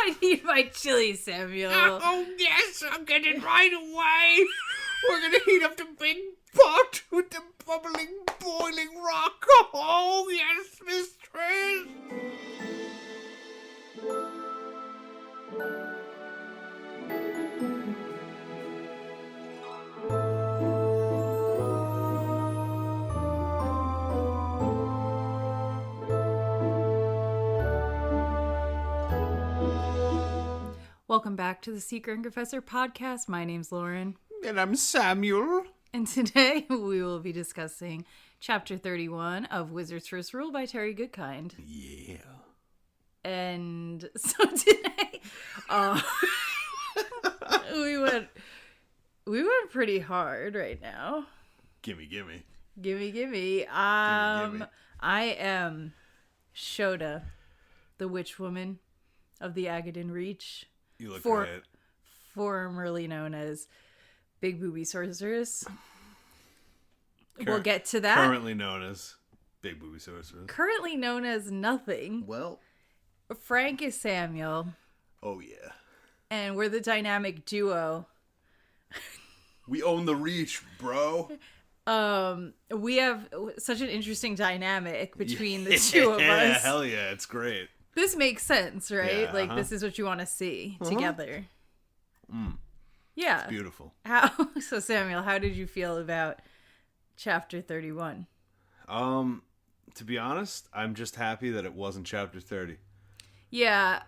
I need my chili, Samuel. Oh, yes, I'll get it right away. We're going to heat up the big pot with the bubbling, boiling rock. Oh, yes, mistress. Welcome back to the Secret and Confessor podcast. My name's Lauren. And I'm Samuel. And today we will be discussing Chapter 31 of Wizard's First Rule by Terry Goodkind. Yeah. And so today, we went pretty hard right now. Gimme. Gimme. I am Shota, the witch woman of the Agadan Reach. You look great. Formerly known as Big Booby Sorceress. We'll get to that. Currently known as Big Booby Sorceress. Currently known as nothing. Well. Frank is Samuel. Oh, yeah. And we're the dynamic duo. We own the Reach, bro. We have such an interesting dynamic between the two of us. Hell yeah, it's great. This makes sense, right? Yeah, like, this is what you want to see together. Yeah. It's beautiful. So, Samuel, how did you feel about Chapter 31? To be honest, I'm just happy that it wasn't Chapter 30. Yeah.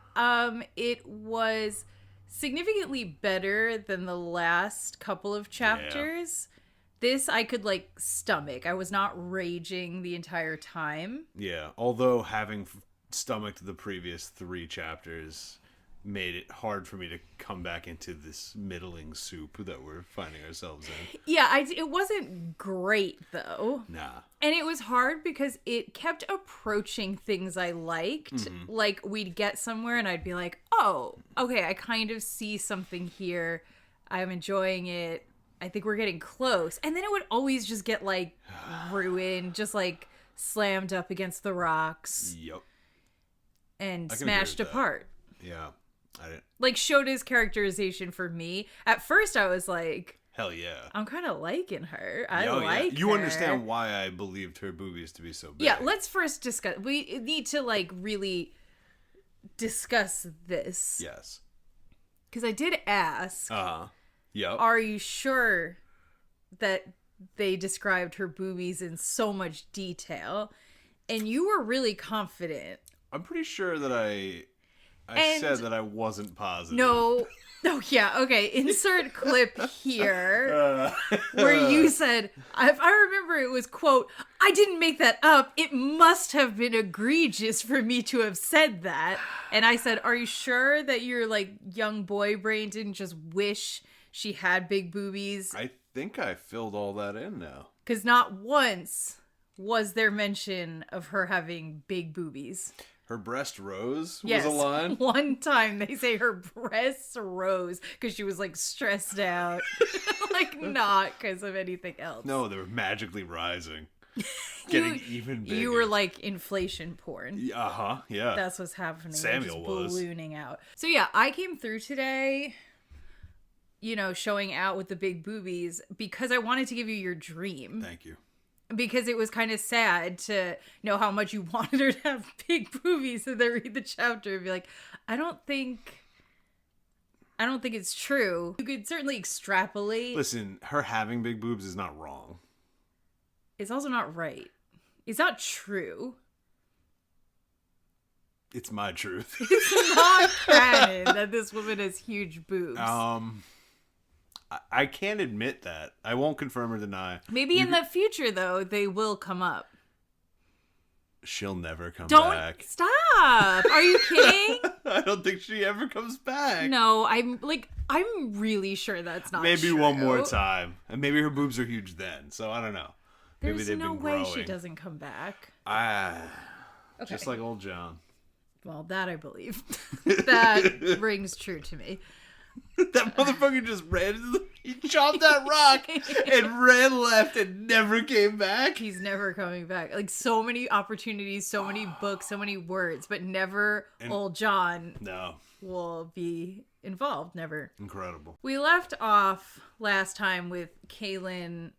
It was significantly better than the last couple of chapters. Yeah. This I could, stomach. I was not raging the entire time. Yeah, although having stomached the previous 3 chapters made it hard for me to come back into this middling soup that we're finding ourselves in. Yeah, it wasn't great, though. Nah. And it was hard because it kept approaching things I liked. Mm-hmm. Like, we'd get somewhere and I'd be like, oh, okay, I kind of see something here. I'm enjoying it. I think we're getting close. And then it would always just get, ruined, just, slammed up against the rocks. Yep. And smashed apart. Yeah. I didn't. Shota's characterization for me, at first I was like, hell yeah. I'm kind of liking her. I like her. You understand why I believed her boobies to be so big. Yeah, let's first discuss. We need to, really discuss this. Yes. Because I did ask. Yep. Are you sure that they described her boobies in so much detail? And you were really confident. I'm pretty sure that I said that I wasn't positive. No. Oh, yeah. Okay. Insert clip here where you said, if I remember, it was, quote, I didn't make that up. It must have been egregious for me to have said that. And I said, are you sure that your, young boy brain didn't just wish she had big boobies? I think I filled all that in now. Because not once was there mention of her having big boobies. Her breast rose was a line? One time they say her breasts rose because she was, stressed out. Not because of anything else. No, they were magically rising. Getting even bigger. You were inflation porn. Uh-huh, yeah. That's what's happening. Samuel was. Ballooning out. So, yeah, I came through today, showing out with the big boobies because I wanted to give you your dream. Thank you. Because it was kind of sad to know how much you wanted her to have big boobies and then read the chapter and be like, I don't think it's true. You could certainly extrapolate. Listen, her having big boobs is not wrong. It's also not right. It's not true. It's my truth. It's not canon that this woman has huge boobs. I can't admit that. I won't confirm or deny. Maybe in the future, though, they will come up. She'll never come back. Don't stop. Are you kidding? I don't think she ever comes back. No, I'm really sure that's not maybe true. One more time. And maybe her boobs are huge then. So I don't know. Maybe There's they've no been way growing. she doesn't come back. Okay. Just Just like old John. Well, that I believe. That rings true to me. That motherfucker just he chopped that rock and ran left and never came back. He's never coming back. So many opportunities, so many books, so many words, but never old John. No. will be involved. Never. Incredible. We left off last time with Kahlan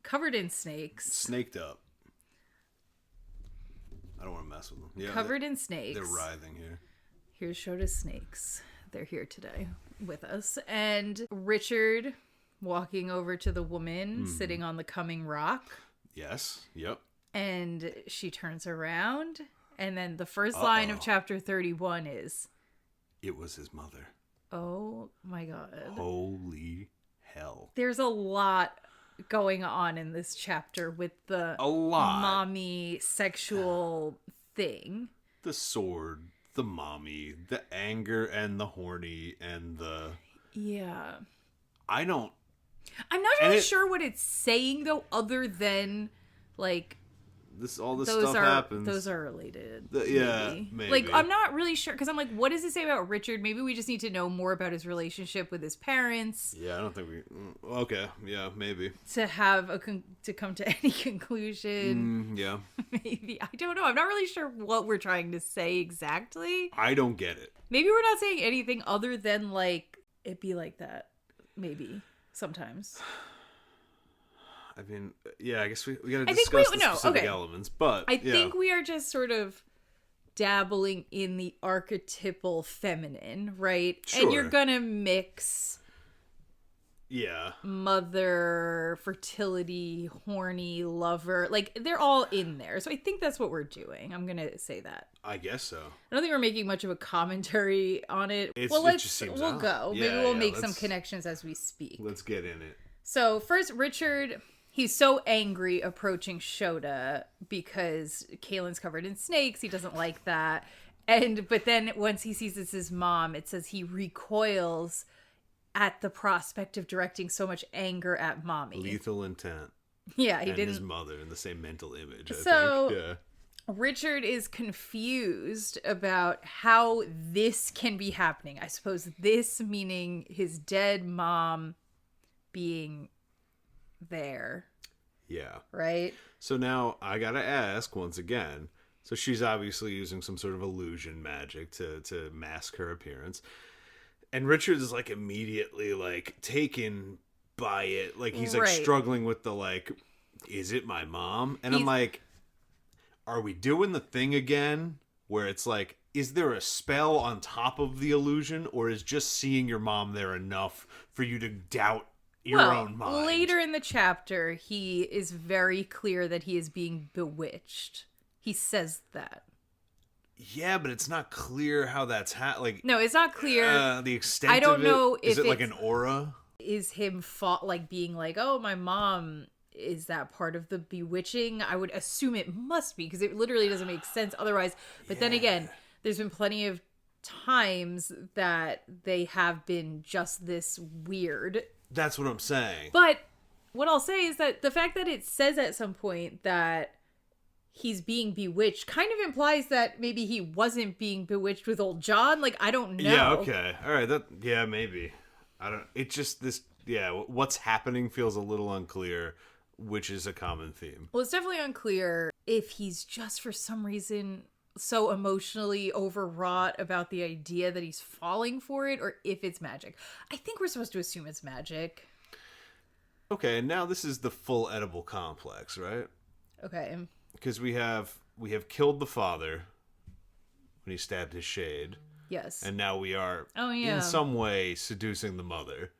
covered in snakes. Snaked up. I don't want to mess with them. Yeah, Covered in snakes. They're writhing here. Here's Shota's snakes. They're here today with us. And Richard walking over to the woman sitting on the coming rock. Yes. Yep. And she turns around. And then the first line of chapter 31 is... It was his mother. Oh my God. Holy hell. There's a lot going on in this chapter with the mommy sexual thing. The sword, the mommy, the anger and the horny and the... Yeah. I'm not really sure what it's saying though, other than like... All this stuff happens. Those are related. Maybe. Like, I'm not really sure, because I'm like, what does it say about Richard? Maybe we just need to know more about his relationship with his parents. Yeah, I don't think we... Okay, yeah, maybe. To have to come to any conclusion. Yeah. Maybe. I don't know. I'm not really sure what we're trying to say exactly. I don't get it. Maybe we're not saying anything other than, like, it be like that. Maybe. Sometimes. I mean, yeah, I guess we got to discuss the specific elements, but... I think we are just sort of dabbling in the archetypal feminine, right? Sure. And you're gonna mix... Yeah. Mother, fertility, horny, lover. Like, they're all in there. So I think that's what we're doing. I'm gonna say that. I guess so. I don't think we're making much of a commentary on it. We'll go. Yeah, Maybe we'll make some connections as we speak. Let's get in it. So first, Richard... He's so angry approaching Shota because Kahlan's covered in snakes. He doesn't like that. But then once he sees it's his mom, it says he recoils at the prospect of directing so much anger at mommy. Lethal intent. Yeah, he didn't. His mother in the same mental image, I think. Yeah. Richard is confused about how this can be happening. I suppose this meaning his dead mom being... there. Yeah. Right? So now I gotta ask once again. So she's obviously using some sort of illusion magic to mask her appearance. And Richard is like immediately like taken by it. Like he's like struggling with the like, is it my mom? And I'm like, are we doing the thing again? Where it's like, is there a spell on top of the illusion? Or is just seeing your mom there enough for you to doubt your own mind? Later in the chapter, he is very clear that he is being bewitched. He says that. Yeah, but it's not clear how that's no, it's not clear. The extent. I don't know if is it like an aura? Is him being like, oh, my mom, is that part of the bewitching? I would assume it must be because it literally doesn't make sense otherwise. But then again, there's been plenty of times that they have been just this weird. That's what I'm saying. But what I'll say is that the fact that it says at some point that he's being bewitched kind of implies that maybe he wasn't being bewitched with old John. Like, I don't know. Yeah, okay. All right. Maybe. It's just this, what's happening feels a little unclear, which is a common theme. Well, it's definitely unclear if he's just for some reason so emotionally overwrought about the idea that he's falling for it, or if it's magic. I think we're supposed to assume it's magic. Okay, and now this is the full edible complex, right? Okay. Because we have killed the father when he stabbed his shade. Yes. And now we are in some way seducing the mother.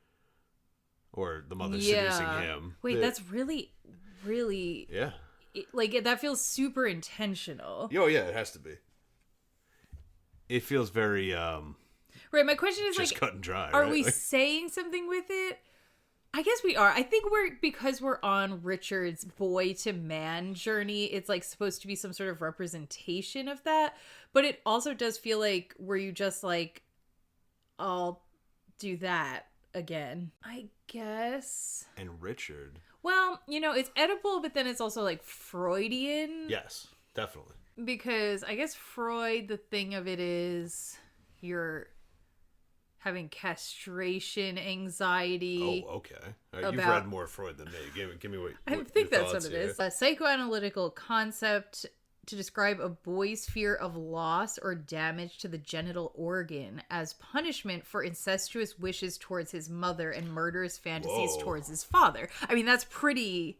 Or the mother seducing him. Wait, that's really, really... Yeah. That feels super intentional. Oh, yeah, it has to be. It feels very, Right, my question is, just cut and dry, are right? we saying something with it? I guess we are. I think because we're on Richard's boy to man journey, it's, supposed to be some sort of representation of that. But it also does feel like, were you just I'll do that again, I guess. And Richard... Well, it's edible, but then it's also Freudian. Yes, definitely. Because I guess Freud, the thing of it is you're having castration anxiety. Oh, okay. You've read more Freud than me. Give me what I think that's what it is. A psychoanalytical concept to describe a boy's fear of loss or damage to the genital organ as punishment for incestuous wishes towards his mother and murderous fantasies towards his father. I mean, that's pretty...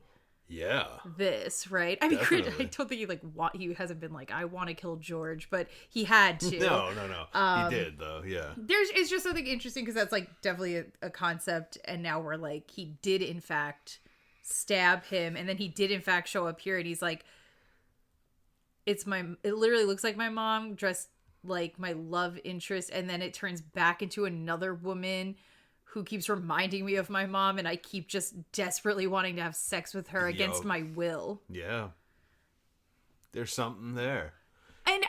Yeah. This, right? I mean, Definitely. I don't think he hasn't been like, I want to kill George, but he had to. No. He did, though, yeah. It's just something interesting because that's like definitely a concept, and now we're like, he did in fact stab him, and then he did in fact show up here, and he's like, it literally looks like my mom dressed like my love interest, and then it turns back into another woman who keeps reminding me of my mom, and I keep just desperately wanting to have sex with her against my will. Yeah. There's something there. And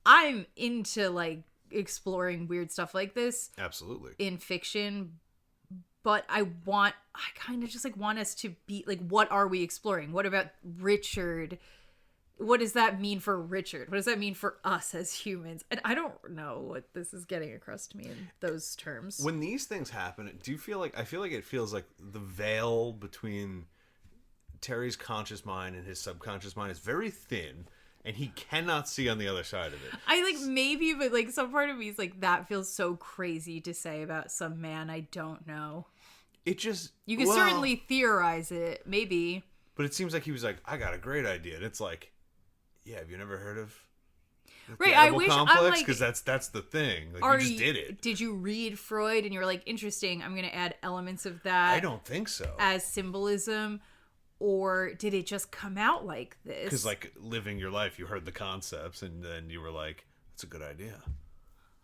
I'm into like exploring weird stuff like this. Absolutely. In fiction, but I kind of just like want us to be like, what are we exploring? What about Richard? What does that mean for Richard? What does that mean for us as humans? And I don't know what this is getting across to me in those terms. When these things happen, do you feel like... I feel like it feels like the veil between Terry's conscious mind and his subconscious mind is very thin, and he cannot see on the other side of it. I like maybe, but like some part of me is like, that feels so crazy to say about some man I don't know. It just... You can certainly theorize it, maybe. But it seems like he was like, I got a great idea. And it's like... Yeah, have you never heard of the I wish complex? I'm like, because that's the thing. Like, you just did it. Did you read Freud and you were like, interesting, I'm going to add elements of that? I don't think so. As symbolism, or did it just come out like this? Because like living your life, you heard the concepts and then you were like, that's a good idea.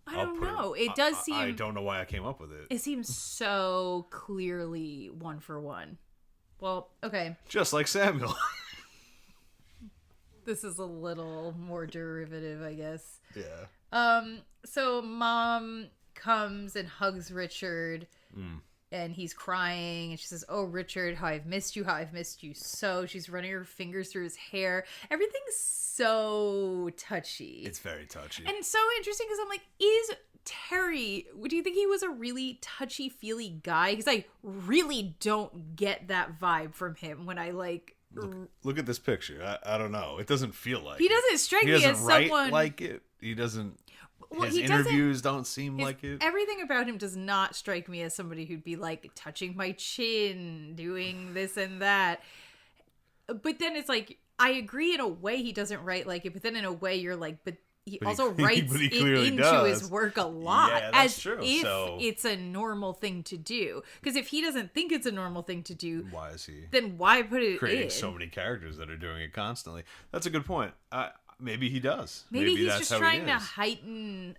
I don't know. It does seem... I don't know why I came up with it. It seems so clearly one for one. Well, okay. Just like Samuel. This is a little more derivative, I guess. Yeah. So mom comes and hugs Richard, and he's crying, and she says, "Oh, Richard, how I've missed you so." She's running her fingers through his hair. Everything's so touchy. It's very touchy. And so interesting because I'm like, is Terry, do you think he was a really touchy-feely guy? Because I really don't get that vibe from him when I like... Look at this picture. I don't know. It doesn't feel like he doesn't strike me as write someone like it. He doesn't. Well, his interviews don't seem like it. Everything about him does not strike me as somebody who'd be like touching my chin, doing this and that. But then it's like, I agree in a way he doesn't write like it, but then in a way you're like, but he also writes it into his work a lot. Yeah, that's as true. If it's a normal thing to do. Because if he doesn't think it's a normal thing to do, why is he? Then why put it creating in? So many characters that are doing it constantly? That's a good point. Maybe he does. Maybe he's that's just trying to heighten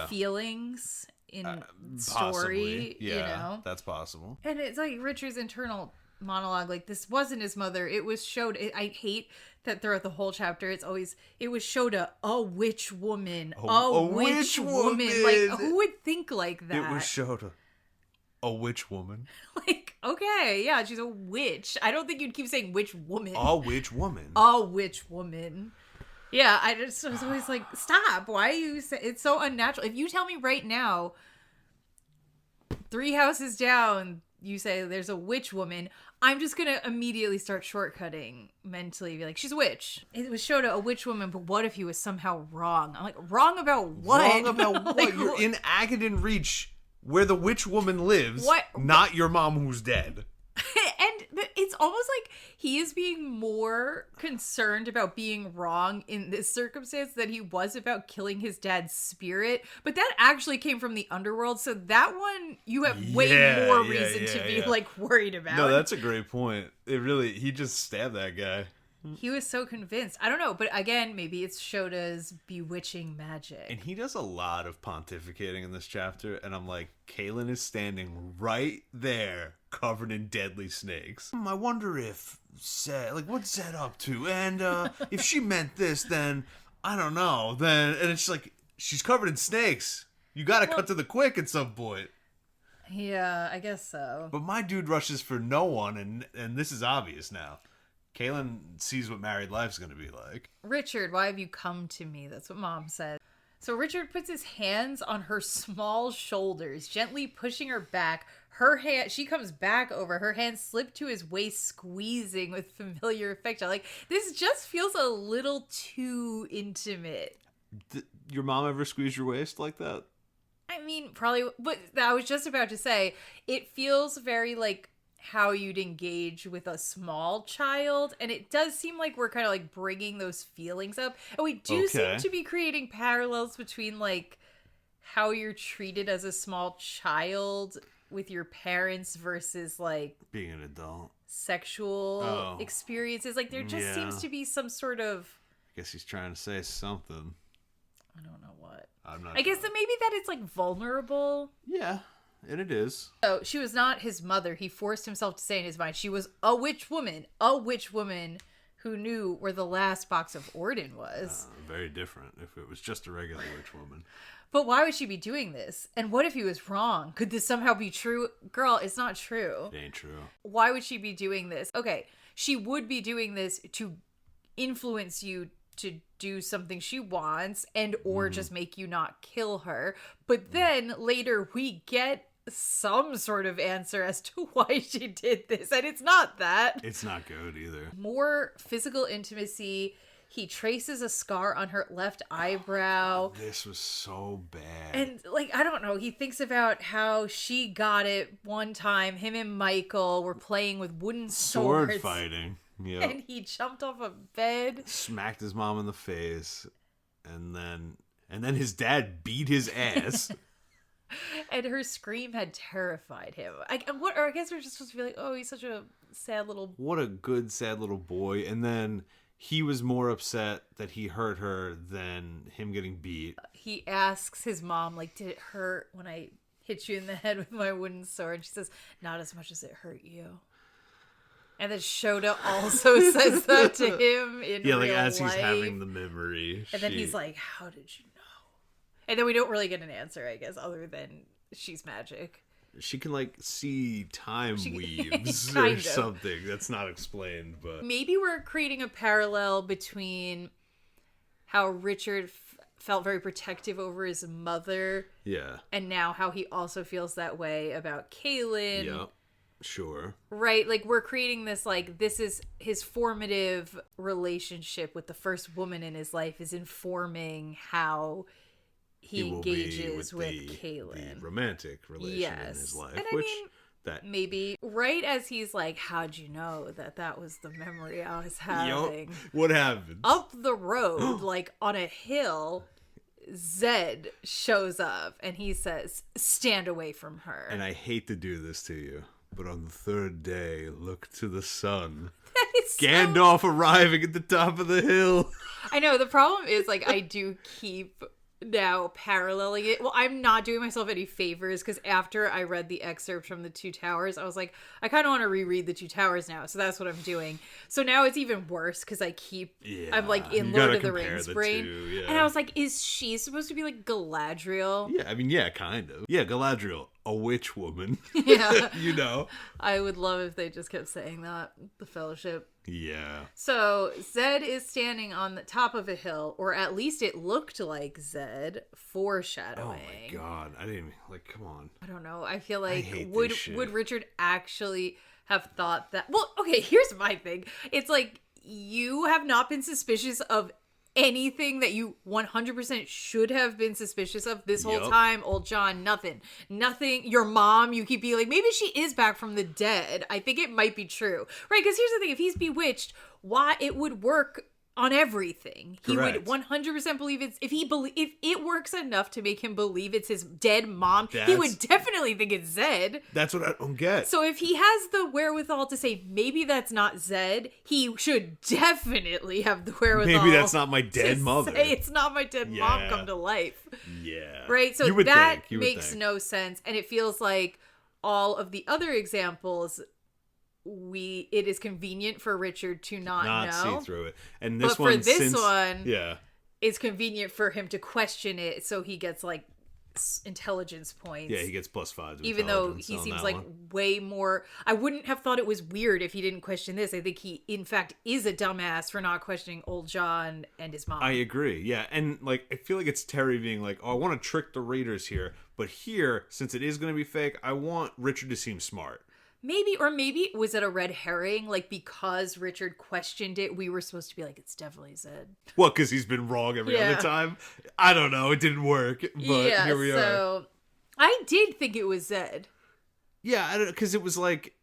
feelings in story. Possibly. Yeah, you know? That's possible. And it's like Richard's internal monologue, like, this wasn't his mother, it was Shota. I hate that throughout the whole chapter it was Shota, a witch woman, a witch woman. Like, who would think like that? It was Shota, a witch woman. Like, okay, yeah, she's a witch. I don't think you'd keep saying witch woman. A witch woman. A witch woman. Yeah, I was always like, stop. Why are you say it's so unnatural? If you tell me right now, 3 houses down, you say there's a witch woman, I'm just gonna immediately start shortcutting mentally, be like, she's a witch. It was Shota, a witch woman, but what if he was somehow wrong? I'm like, wrong about what? Wrong about what? Like, You're in Agadan Reach, where the witch woman lives, not your mom who's dead. And it's almost like he is being more concerned about being wrong in this circumstance than he was about killing his dad's spirit. But that actually came from the underworld, so that one you have way more reason to be like worried about. No, that's a great point. He just stabbed that guy. He was so convinced. I don't know, but again, maybe it's Shota's bewitching magic. And he does a lot of pontificating in this chapter, and I'm like, Kahlan is standing right there, covered in deadly snakes. I wonder if Zedd, what's Zedd up to? And if she meant this, then I don't know. And it's like, she's covered in snakes. You gotta cut to the quick at some point. Yeah, I guess so. But my dude rushes for no one, and this is obvious now. Kahlan sees what married life's going to be like. Richard, why have you come to me? That's what Mom said. So Richard puts his hands on her small shoulders, gently pushing her back. Her hand, she comes back over, her hands slip to his waist, squeezing with familiar affection. Like, this just feels a little too intimate. Your mom ever squeezed your waist like that? I mean, probably, but I was just about to say, it feels very like how you'd engage with a small child, and it does seem like we're kind of like bringing those feelings up, and we do seem to be creating parallels between like how you're treated as a small child with your parents versus like being an adult, sexual experiences. Like there just seems to be some sort of, I guess he's trying to say something. I don't know what. I guess that maybe that it's like vulnerable. Yeah, and it is. So she was not his mother. He forced himself to say in his mind, she was a witch woman who knew where the last box of Orden was. Very different if it was just a regular witch woman. But why would she be doing this? And what if he was wrong? Could this somehow be true? Girl, it's not true. It ain't true. Why would she be doing this? Okay, she would be doing this to influence you to do something she wants and or just make you not kill her. But then later we get some sort of answer as to why she did this, and it's not that. It's not good either. More physical intimacy. He traces a scar on her left eyebrow. This was so bad. And, like, I don't know. He thinks about how she got it one time. Him and Michael were playing with wooden swords. Sword fighting. Yep. And he jumped off a bed. Smacked his mom in the face. And then his dad beat his ass. And her scream had terrified him. I guess we're just supposed to be like, oh, he's such a sad little... What a good, sad little boy. And then... he was more upset that he hurt her than him getting beat. He asks his mom, like, did it hurt when I hit you in the head with my wooden sword? And she says, not as much as it hurt you. And then Shota also says that to him in real life. As he's having the memory. And then he's like, how did you know? And then we don't really get an answer, I guess, other than she's magic. She can, like, see time weaves kind or of. something. That's not explained, but... Maybe we're creating a parallel between how Richard felt very protective over his mother. Yeah. And now how he also feels that way about Kahlan. Yep. Sure. Right? Like, we're creating this, like, this is his formative relationship with the first woman in his life is informing how... he engages with Kahlan. The romantic relation in his life. And maybe right as he's like, how'd you know that was the memory I was having? Yep. What happened? Up the road, like on a hill, Zedd shows up and he says, stand away from her. And I hate to do this to you, but on the third day, look to the sun. That is Gandalf arriving at the top of the hill. I know, the problem is, like, I do keep... now paralleling it. Well, I'm not doing myself any favors because after I read the excerpt from the Two Towers, I was like, I kind of want to reread the Two Towers now, so that's what I'm doing. So now it's even worse because I keep I'm like in Lord of the Rings brain, and I was like, is she supposed to be like Galadriel? Yeah, I mean, yeah, kind of. Yeah, Galadriel, a witch woman. Yeah. You know, I would love if they just kept saying that. The Fellowship. Yeah. So Zedd is standing on the top of a hill, or at least it looked like Zedd, foreshadowing. Oh my god, I didn't even, like, come on. I don't know. I feel like would Richard actually have thought that? Well, okay, here's my thing. It's like you have not been suspicious of anything that you 100% should have been suspicious of this whole time. Old John, nothing. Your mom, you keep being like, maybe she is back from the dead. I think it might be true. Right? Because here's the thing. If he's bewitched, why it would work on everything. Correct. He would 100% believe it's... If it works enough to make him believe it's his dead mom, he would definitely think it's Zedd. That's what I don't get. So if he has the wherewithal to say, maybe that's not Zedd, he should definitely have the wherewithal. Maybe that's not my dead mother. Say, it's not my dead mom come to life. Yeah. Right? So that makes no sense. And it feels like all of the other examples... it is convenient for Richard to not know. See through it. And this but one, for this one, yeah, it's convenient for him to question it, so he gets like intelligence points. Yeah, he gets +5 to even though intelligence he on seems that like one. way more. I wouldn't have thought it was weird if he didn't question this. I think he in fact is a dumbass for not questioning old John and his mom. I agree. Yeah, and like I feel like it's Terry being like, "Oh, I want to trick the readers here, but here, since it is going to be fake, I want Richard to seem smart." Maybe was it a red herring? Like, because Richard questioned it, we were supposed to be like, it's definitely Zedd. Well, because he's been wrong every other time. I don't know. It didn't work, but here we are. So I did think it was Zedd. Yeah, I don't know, because it was like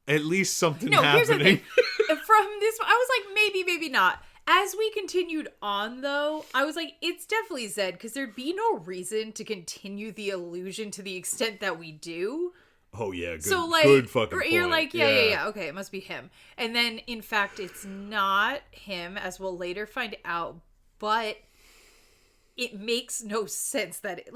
at least something Here's the happening. thing. From this, I was like, maybe not. As we continued on, though, I was like, it's definitely Zedd, because there'd be no reason to continue the illusion to the extent that we do. Oh yeah, good, So like, good fucking point. You're like, yeah, okay, it must be him. And then, in fact, it's not him, as we'll later find out. But it makes no sense that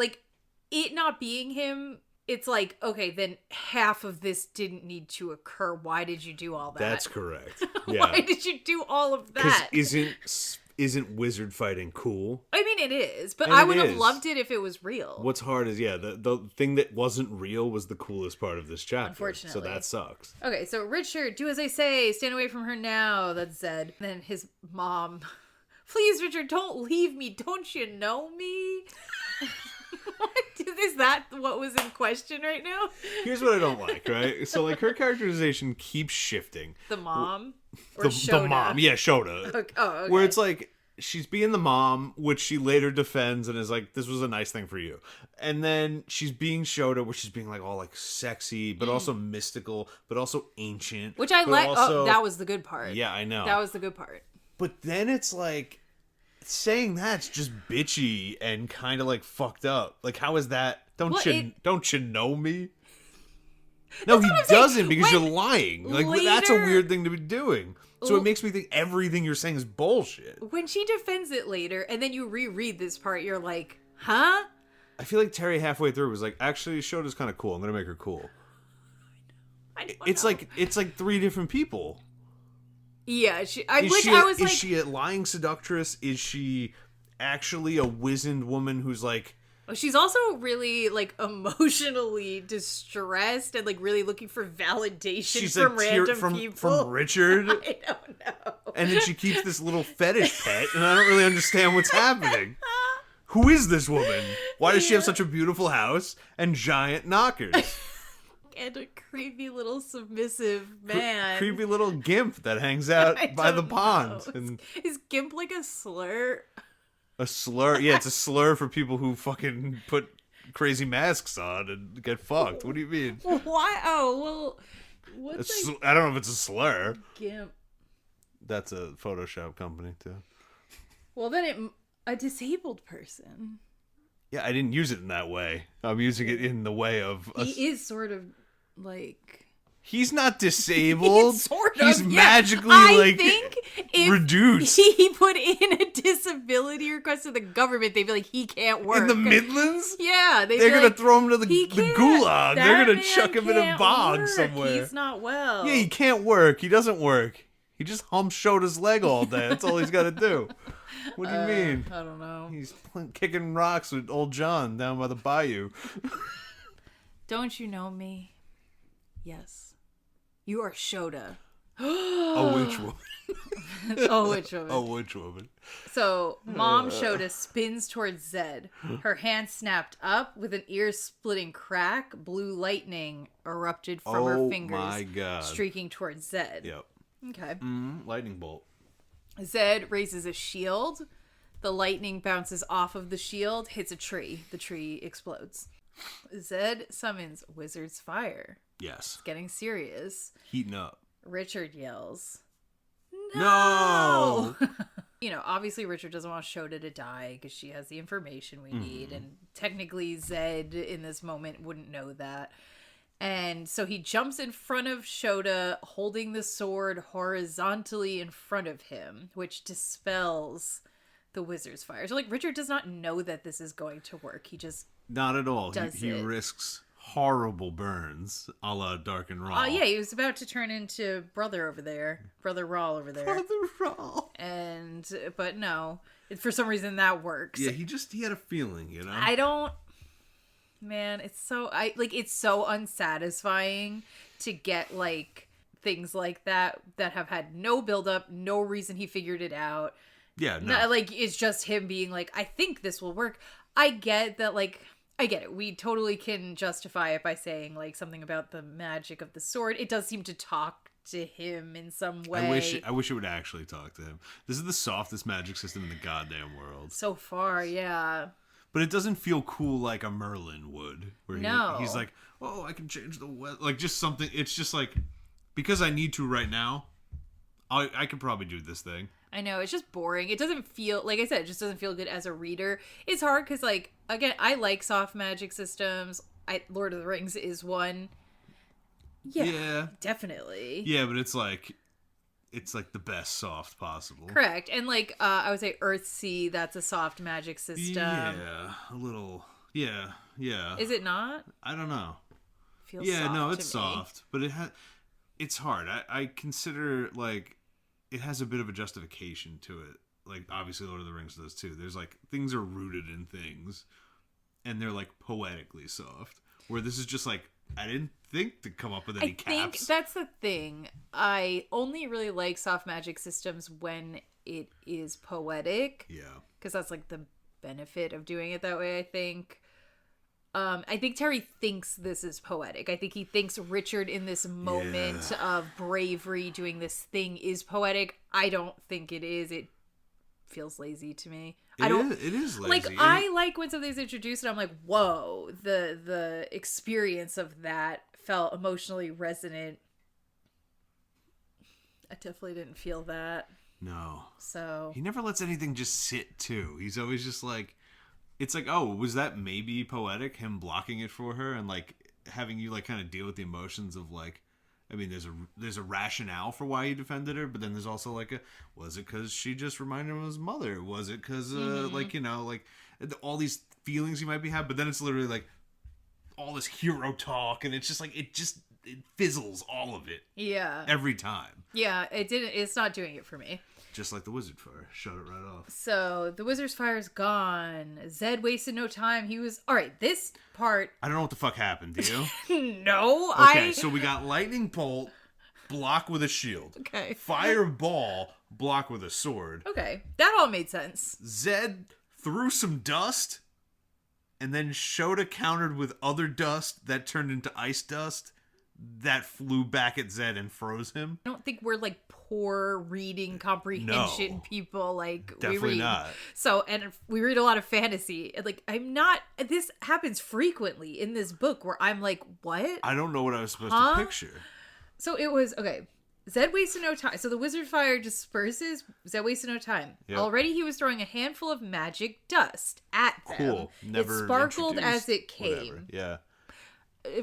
it not being him. It's like, okay, then half of this didn't need to occur. Why did you do all that? That's correct. Yeah. Why did you do all of that? Because isn't wizard fighting cool? I mean, it is, but And I it would have is. loved it if it was real. What's hard is, the thing that wasn't real was the coolest part of this chapter. Unfortunately. So that sucks. Okay, so Richard, do as I say. Stand away from her now. That's Zedd. Then his mom, please, Richard, don't leave me. Don't you know me? Is that what was in question right now? Here's what I don't like, right? So, like, her characterization keeps shifting. The mom? Or The Shota? mom. Yeah, Shota. Okay. Oh, okay. Where it's like, she's being the mom, which she later defends and is like, this was a nice thing for you. And then she's being Shota, where she's being like all like sexy, but also mystical, but also ancient. Which I but like. also- Oh, that was the good part. Yeah, I know. That was the good part. But then it's like, saying that's just bitchy and kind of like fucked up. Like, how is that? Don't you know me? No, he doesn't, because you're lying. Like, that's a weird thing to be doing. So it makes me think everything you're saying is bullshit. When she defends it later, and then you reread this part, you're like, huh? I feel like Terry halfway through was like, actually, Shota's kind of cool. I'm gonna make her cool. It's like 3 different people. Yeah, Is like, she a lying seductress? Is she actually a wizened woman who's like... she's also really, like, emotionally distressed and, like, really looking for validation from random people. From Richard? I don't know. And then she keeps this little fetish pet, and I don't really understand what's happening. Who is this woman? Why does she have such a beautiful house and giant knockers? And a creepy little submissive man. Creepy little gimp that hangs out by the pond. And is gimp like a slur? a slur? Yeah, it's a slur for people who fucking put crazy masks on and get fucked. What do you mean? Why? Oh, well, what's I don't know if it's a slur. gimp? That's a Photoshop company, too. Well, then a disabled person. Yeah, I didn't use it in that way. I'm using it in the way of... He is sort of like... He's not disabled. He's sort of, He's yeah. magically, I think if reduced. he put in a disability request to the government, they'd be like, he can't work. In the Midlands? Yeah. They're going to throw him to the "He can't. gulag. They're That going to man chuck him in a can't bog work. somewhere. He's not well. Yeah, he can't work. He doesn't work. He just humps Shota's leg all day. That's all he's got to do. What do you mean? I don't know. He's kicking rocks with old John down by the bayou. Don't you know me? Yes. You are Shota. A witch woman. Oh, which woman? A witch woman. So, Mom Shota spins towards Zedd. Her hand snapped up with an ear-splitting crack. Blue lightning erupted from her fingers, my God. streaking towards Zedd. Yep. Okay. Lightning bolt. Zedd raises a shield. The lightning bounces off of the shield, hits a tree. The tree explodes. Zedd summons Wizard's Fire. Yes. Getting serious. Heating up. Richard yells, No! You know, obviously Richard doesn't want Shota to die because she has the information we need, and technically Zedd in this moment wouldn't know that. And so he jumps in front of Shota, holding the sword horizontally in front of him, which dispels the Wizard's Fire. So, like, Richard does not know that this is going to work. He just Not at all. Does He it. risks horrible burns, a la Dark and Raw. Yeah, he was about to turn into Brother over there. Brother Raw over there. Brother Raw. But no. For some reason that works. Yeah, he had a feeling, you know? Man, it's so unsatisfying to get, like, things like that have had no build-up, no reason he figured it out. Yeah, no. Like, it's just him being like, I think this will work. I get that, like, I get it. We totally can justify it by saying, like, something about the magic of the sword. It does seem to talk to him in some way. I wish it would actually talk to him. This is the softest magic system in the goddamn world. So far, yeah. But it doesn't feel cool like a Merlin would. Where he's like, oh, I can change the weather. Like, just something. It's just like, because I need to right now, I could probably do this thing. I know, it's just boring. It doesn't feel, like I said, it just doesn't feel good as a reader. It's hard because, like, again, I like soft magic systems. Lord of the Rings is one. Yeah, definitely. Yeah, but it's like the best soft possible. Correct. And, like, I would say Earthsea, that's a soft magic system. Yeah, a little. Yeah. Is it not? I don't know. Feels soft no, it's to soft, but it's hard. I consider, like, it has a bit of a justification to it. Like, obviously Lord of the Rings does too. There's, like, things are rooted in things, and they're, like, poetically soft. Where this is just, like, I didn't think to come up with any caps. I think that's the thing. I only really like soft magic systems when it is poetic. Yeah. Because that's, like, the benefit of doing it that way, I think. I think Terry thinks this is poetic. I think he thinks Richard in this moment of bravery doing this thing is poetic. I don't think it is. It feels lazy to me. It is lazy. Like, I like when something's introduced and I'm like, whoa, the experience of that felt emotionally resonant. I definitely didn't feel that. No. So he never lets anything just sit too. He's always just like, it's like, oh, was that maybe poetic, him blocking it for her and, like, having you, like, kind of deal with the emotions of, like, I mean, there's a rationale for why he defended her, but then there's also, like, was it because she just reminded him of his mother? Was it because, like, you know, like, all these feelings he might be having, but then it's literally, like, all this hero talk, and it's just, like, it fizzles all of it. Yeah. Every time. Yeah, it's not doing it for me. Just like the wizard fire. Shut it right off. So, the wizard's fire is gone. Zedd wasted no time. He was... Alright, this part... I don't know what the fuck happened, do you? No, Okay, so we got lightning bolt, block with a shield. Okay. Fireball, block with a sword. Okay, that all made sense. Zedd threw some dust, and then Shota countered with other dust that turned into ice dust that flew back at Zedd and froze him. I don't think we're, like, poor reading comprehension people. Like, definitely we read. Not. So, and we read a lot of fantasy. Like, this happens frequently in this book where I'm like, what? I don't know what I was supposed to picture. So it was, okay, Zedd wasted no time. So the wizard fire disperses. Zedd wasted no time. Yep. Already he was throwing a handful of magic dust at them. Cool. Never it sparkled as it came. Whatever. Yeah.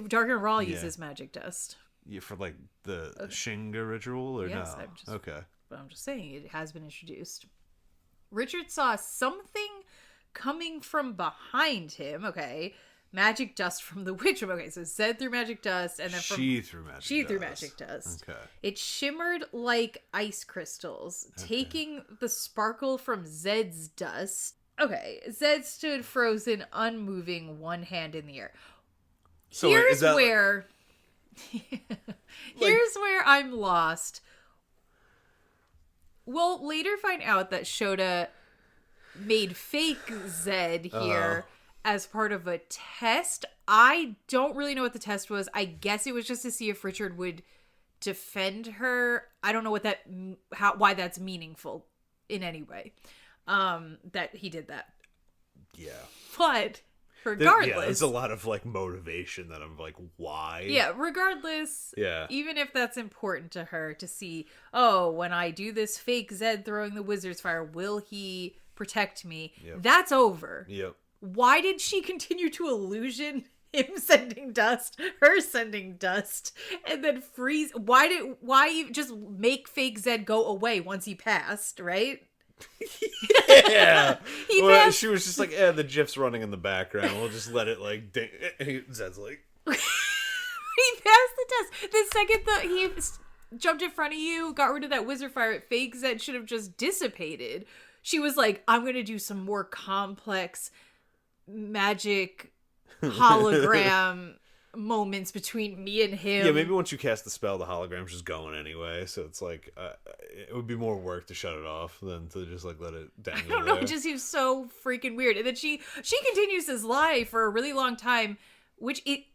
Dark and Raw uses magic dust. Yeah, for, like, the Shinga ritual, or yes, no? Okay. But I'm just saying, it has been introduced. Richard saw something coming from behind him. Okay. Magic dust from the witch. Okay, so Zedd threw magic dust, and then she threw magic dust. Okay. It shimmered like ice crystals, taking the sparkle from Zedd's dust. Okay, Zedd stood frozen, unmoving, one hand in the air. So here's where I'm lost. We'll later find out that Shota made fake Zedd here as part of a test. I don't really know what the test was. I guess it was just to see if Richard would defend her. I don't know why that's meaningful in any way. That he did that. Yeah. But regardless, there's a lot of, like, motivation that I'm like, why? Yeah, regardless, even if that's important to her to see, when I do this fake Zedd throwing the wizard's fire, will he protect me? Yep. That's over. Yep. Why did she continue to illusion him sending dust, her sending dust, and then freeze? Why just make fake Zedd go away once he passed, right? Yeah. She was just like, the GIF's running in the background. We'll just let it, like, Zedd's like, He passed the test. The second that he jumped in front of you, got rid of that wizard fire, it fakes that should have just dissipated. She was like, I'm going to do some more complex magic hologram moments between me and him. Yeah, maybe once you cast the spell, the hologram's just going anyway. So it's like, it would be more work to shut it off than to just like let it dangle. I don't know, it just seems so freaking weird. And then she continues this lie for a really long time, which it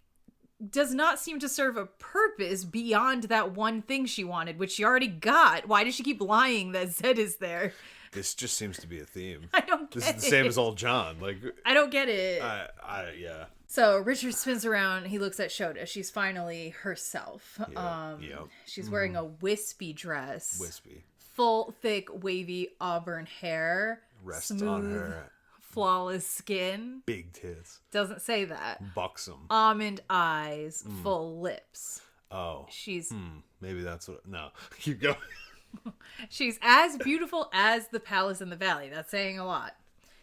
does not seem to serve a purpose beyond that one thing she wanted, which she already got. Why does she keep lying that Zedd is there? This just seems to be a theme. I don't get it. This is the same as old John. Like, I don't get it. Yeah. So Richard spins around. He looks at Shota. She's finally herself. Yeah. She's wearing a wispy dress. Wispy. Full, thick, wavy auburn hair. Rests smooth, on her flawless skin. big tits. Doesn't say that. Buxom. Almond eyes. Full lips. Oh. She's maybe that's what. No. Keep going. She's as beautiful as the palace in the valley. That's saying a lot.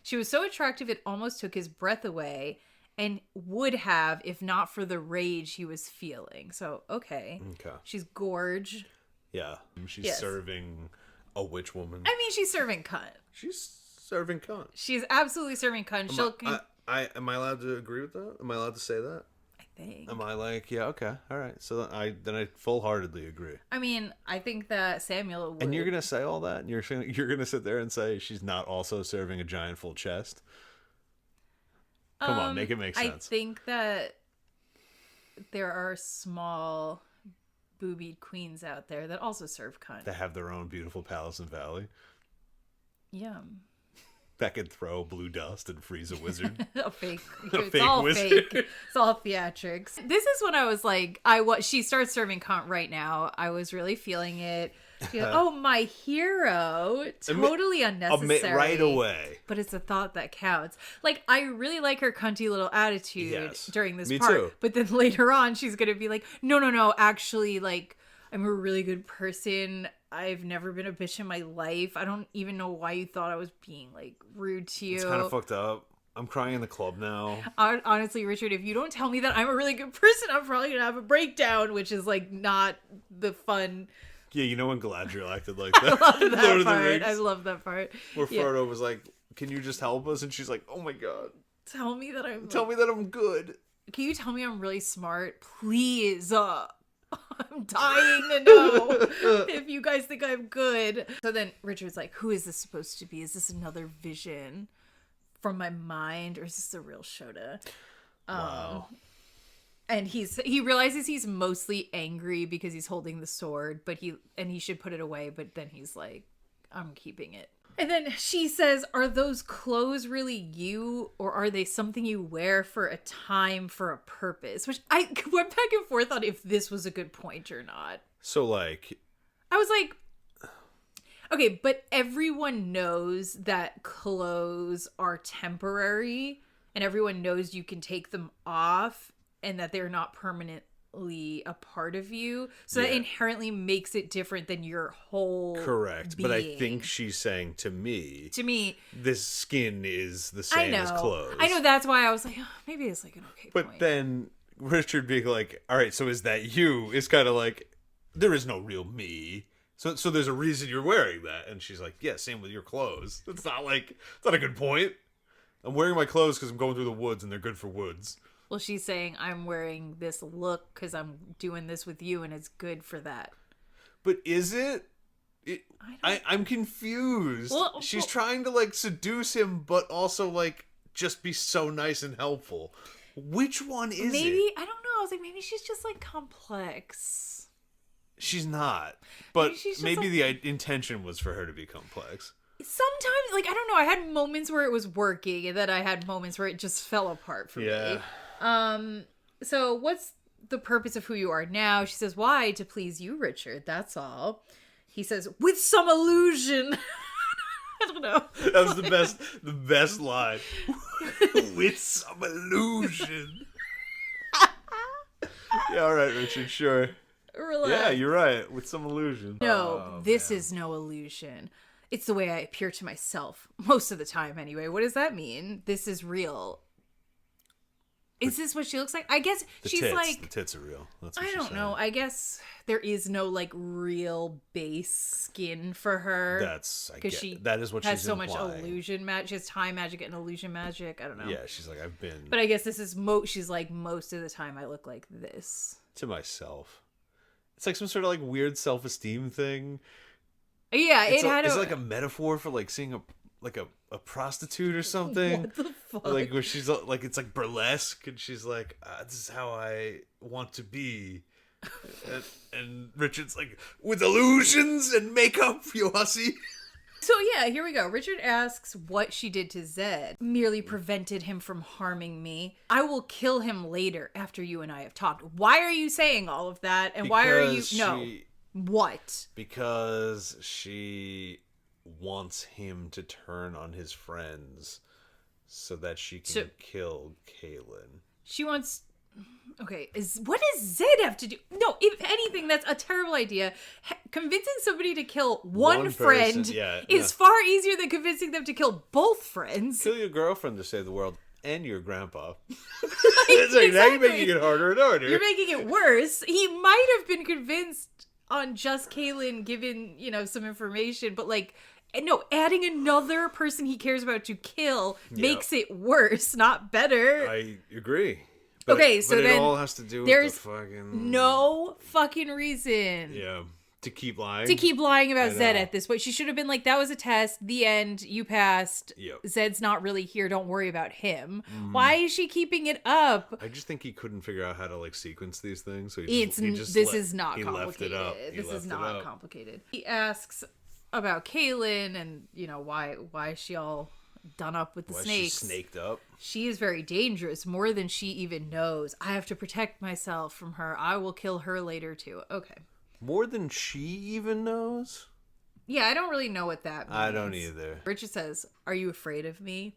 She was so attractive it almost took his breath away, and would have if not for the rage he was feeling. So, okay. She's gorge. Yeah. She's serving a witch woman. I mean, she's serving cunt. She's serving cunt. She's absolutely serving cunt. Am I allowed to agree with that? Am I allowed to say that? I think. Am I like, yeah, okay, all right. So then I full-heartedly agree. I mean, I think that Samuel would. And you're gonna say all that, and you're gonna sit there and say she's not also serving a giant full chest. Come on, make it make sense. I think that there are small boobied queens out there that also serve cunt. That have their own beautiful palace and valley. Yum. That could throw blue dust and freeze a wizard. A fake. A It's all wizard. fake. It's all theatrics. This is when I was like, she starts serving cunt right now. I was really feeling it. Oh, my hero. Totally unnecessary. Right away. But it's a thought that counts. Like, I really like her cunty little attitude during this part. Too. But then later on, she's going to be like, no, actually, like, I'm a really good person. I've never been a bitch in my life. I don't even know why you thought I was being, like, rude to you. It's kind of fucked up. I'm crying in the club now. Honestly, Richard, if you don't tell me that I'm a really good person, I'm probably going to have a breakdown, which is, like, not the fun... Yeah, you know when Galadriel acted like that? I love that Lord of the part. Rings? I love that part. Where Frodo was like, can you just help us? And she's like, oh my god. Tell me that I'm... Tell me that I'm good. Can you tell me I'm really smart? Please. I'm dying to know if you guys think I'm good. So then Richard's like, who is this supposed to be? Is this another vision from my mind? Or is this the real Shota? Wow. And he realizes he's mostly angry because he's holding the sword, but he should put it away, but then he's like, I'm keeping it. And then she says, are those clothes really you, or are they something you wear for a time, for a purpose? Which I went back and forth on if this was a good point or not. So, like... I was like, okay, but everyone knows that clothes are temporary, and everyone knows you can take them off, and that they're not permanently a part of you. So that inherently makes it different than your whole Correct. being. But I think she's saying to me, this skin is the same as clothes. I know, that's why I was like, oh, maybe it's like an okay point. But then Richard being like, all right, so is that you? Is kind of like, there is no real me. So there's a reason you're wearing that. And she's like, yeah, same with your clothes. It's not a good point. I'm wearing my clothes because I'm going through the woods and they're good for woods. Well, she's saying, I'm wearing this look because I'm doing this with you and it's good for that. But is it? I'm confused. She's trying to, like, seduce him, but also, like, just be so nice and helpful. Which one is it? Maybe, I don't know. I was like, maybe she's just, like, complex. She's not. But maybe like, the intention was for her to be complex. Sometimes, like, I don't know. I had moments where it was working, and then I had moments where it just fell apart for me. So what's the purpose of who you are now? She says, why? To please you, Richard. That's all. He says, with some illusion. I don't know. That was the best line. With some illusion. Yeah, all right, Richard, sure. Relax. Yeah, you're right. With some illusion. No, this is no illusion. It's the way I appear to myself. Most of the time, anyway. What does that mean? This is real. Is this what she looks like? I guess she's like... The tits are real. That's what I she don't said. know. I guess there is no, like, real base skin for her. That is what she's has so implying. much illusion magic. She has time magic and illusion magic. I don't know. Yeah, she's like, I've been... But I guess this is... she's like, most of the time I look like this. To myself. It's like some sort of, like, weird self-esteem thing. Yeah, it's like a metaphor for, like, seeing a prostitute or something. What the fuck? Like where she's like, it's like burlesque, and she's like, this is how I want to be. and Richard's like, with illusions and makeup, you hussy. So yeah, here we go. Richard asks what she did to Zedd. Merely prevented him from harming me. I will kill him later after you and I have talked. Why are you saying all of that? And why are you... What? Because she wants him to turn on his friends so that she can kill Kahlan. She wants... Okay, what does Zedd have to do? No, if anything, that's a terrible idea. Convincing somebody to kill one friend is far easier than convincing them to kill both friends. Kill your girlfriend to save the world and your grandpa. It's like, now you're making it harder and harder. You're making it worse. He might have been convinced on just Kahlan given, some information, but like... No, adding another person he cares about to kill makes it worse, not better. I agree. But then it all has to do with the fucking... no fucking reason. Yeah. To keep lying? To keep lying about Zedd at this point. She should have been like, that was a test. The end. You passed. Yep. Zedd's not really here. Don't worry about him. Mm-hmm. Why is she keeping it up? I just think he couldn't figure out how to, like, sequence these things. So this is not complicated. This is not complicated. He asks about Kahlan and, why is she all done up with the snakes? She's snaked up. She is very dangerous, more than she even knows. I have to protect myself from her. I will kill her later too. Okay. More than she even knows? Yeah, I don't really know what that means. I don't either. Richard says, "Are you afraid of me?"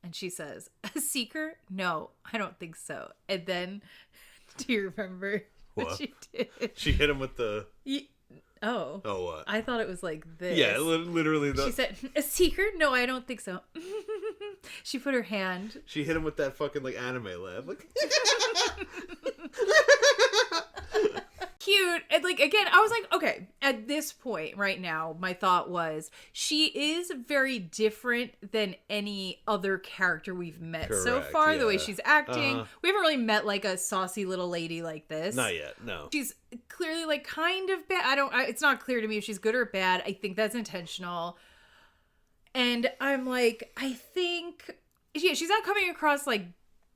And she says, "A seeker? No, I don't think so." And then, do you remember what she did? She hit him with the... Oh, what? I thought it was like this. Yeah, literally. She said, "A seeker? No, I don't think so." She put her hand. She hit him with that fucking like anime laugh. Like... Cute. And like, again, I was like, okay, at this point right now, my thought was she is very different than any other character we've met so far. Yeah. The way she's acting. We haven't really met like a saucy little lady like this. Not yet, no. She's clearly like kind of bad. It's not clear to me if she's good or bad. I think that's intentional. And I'm like, I think, she's not coming across like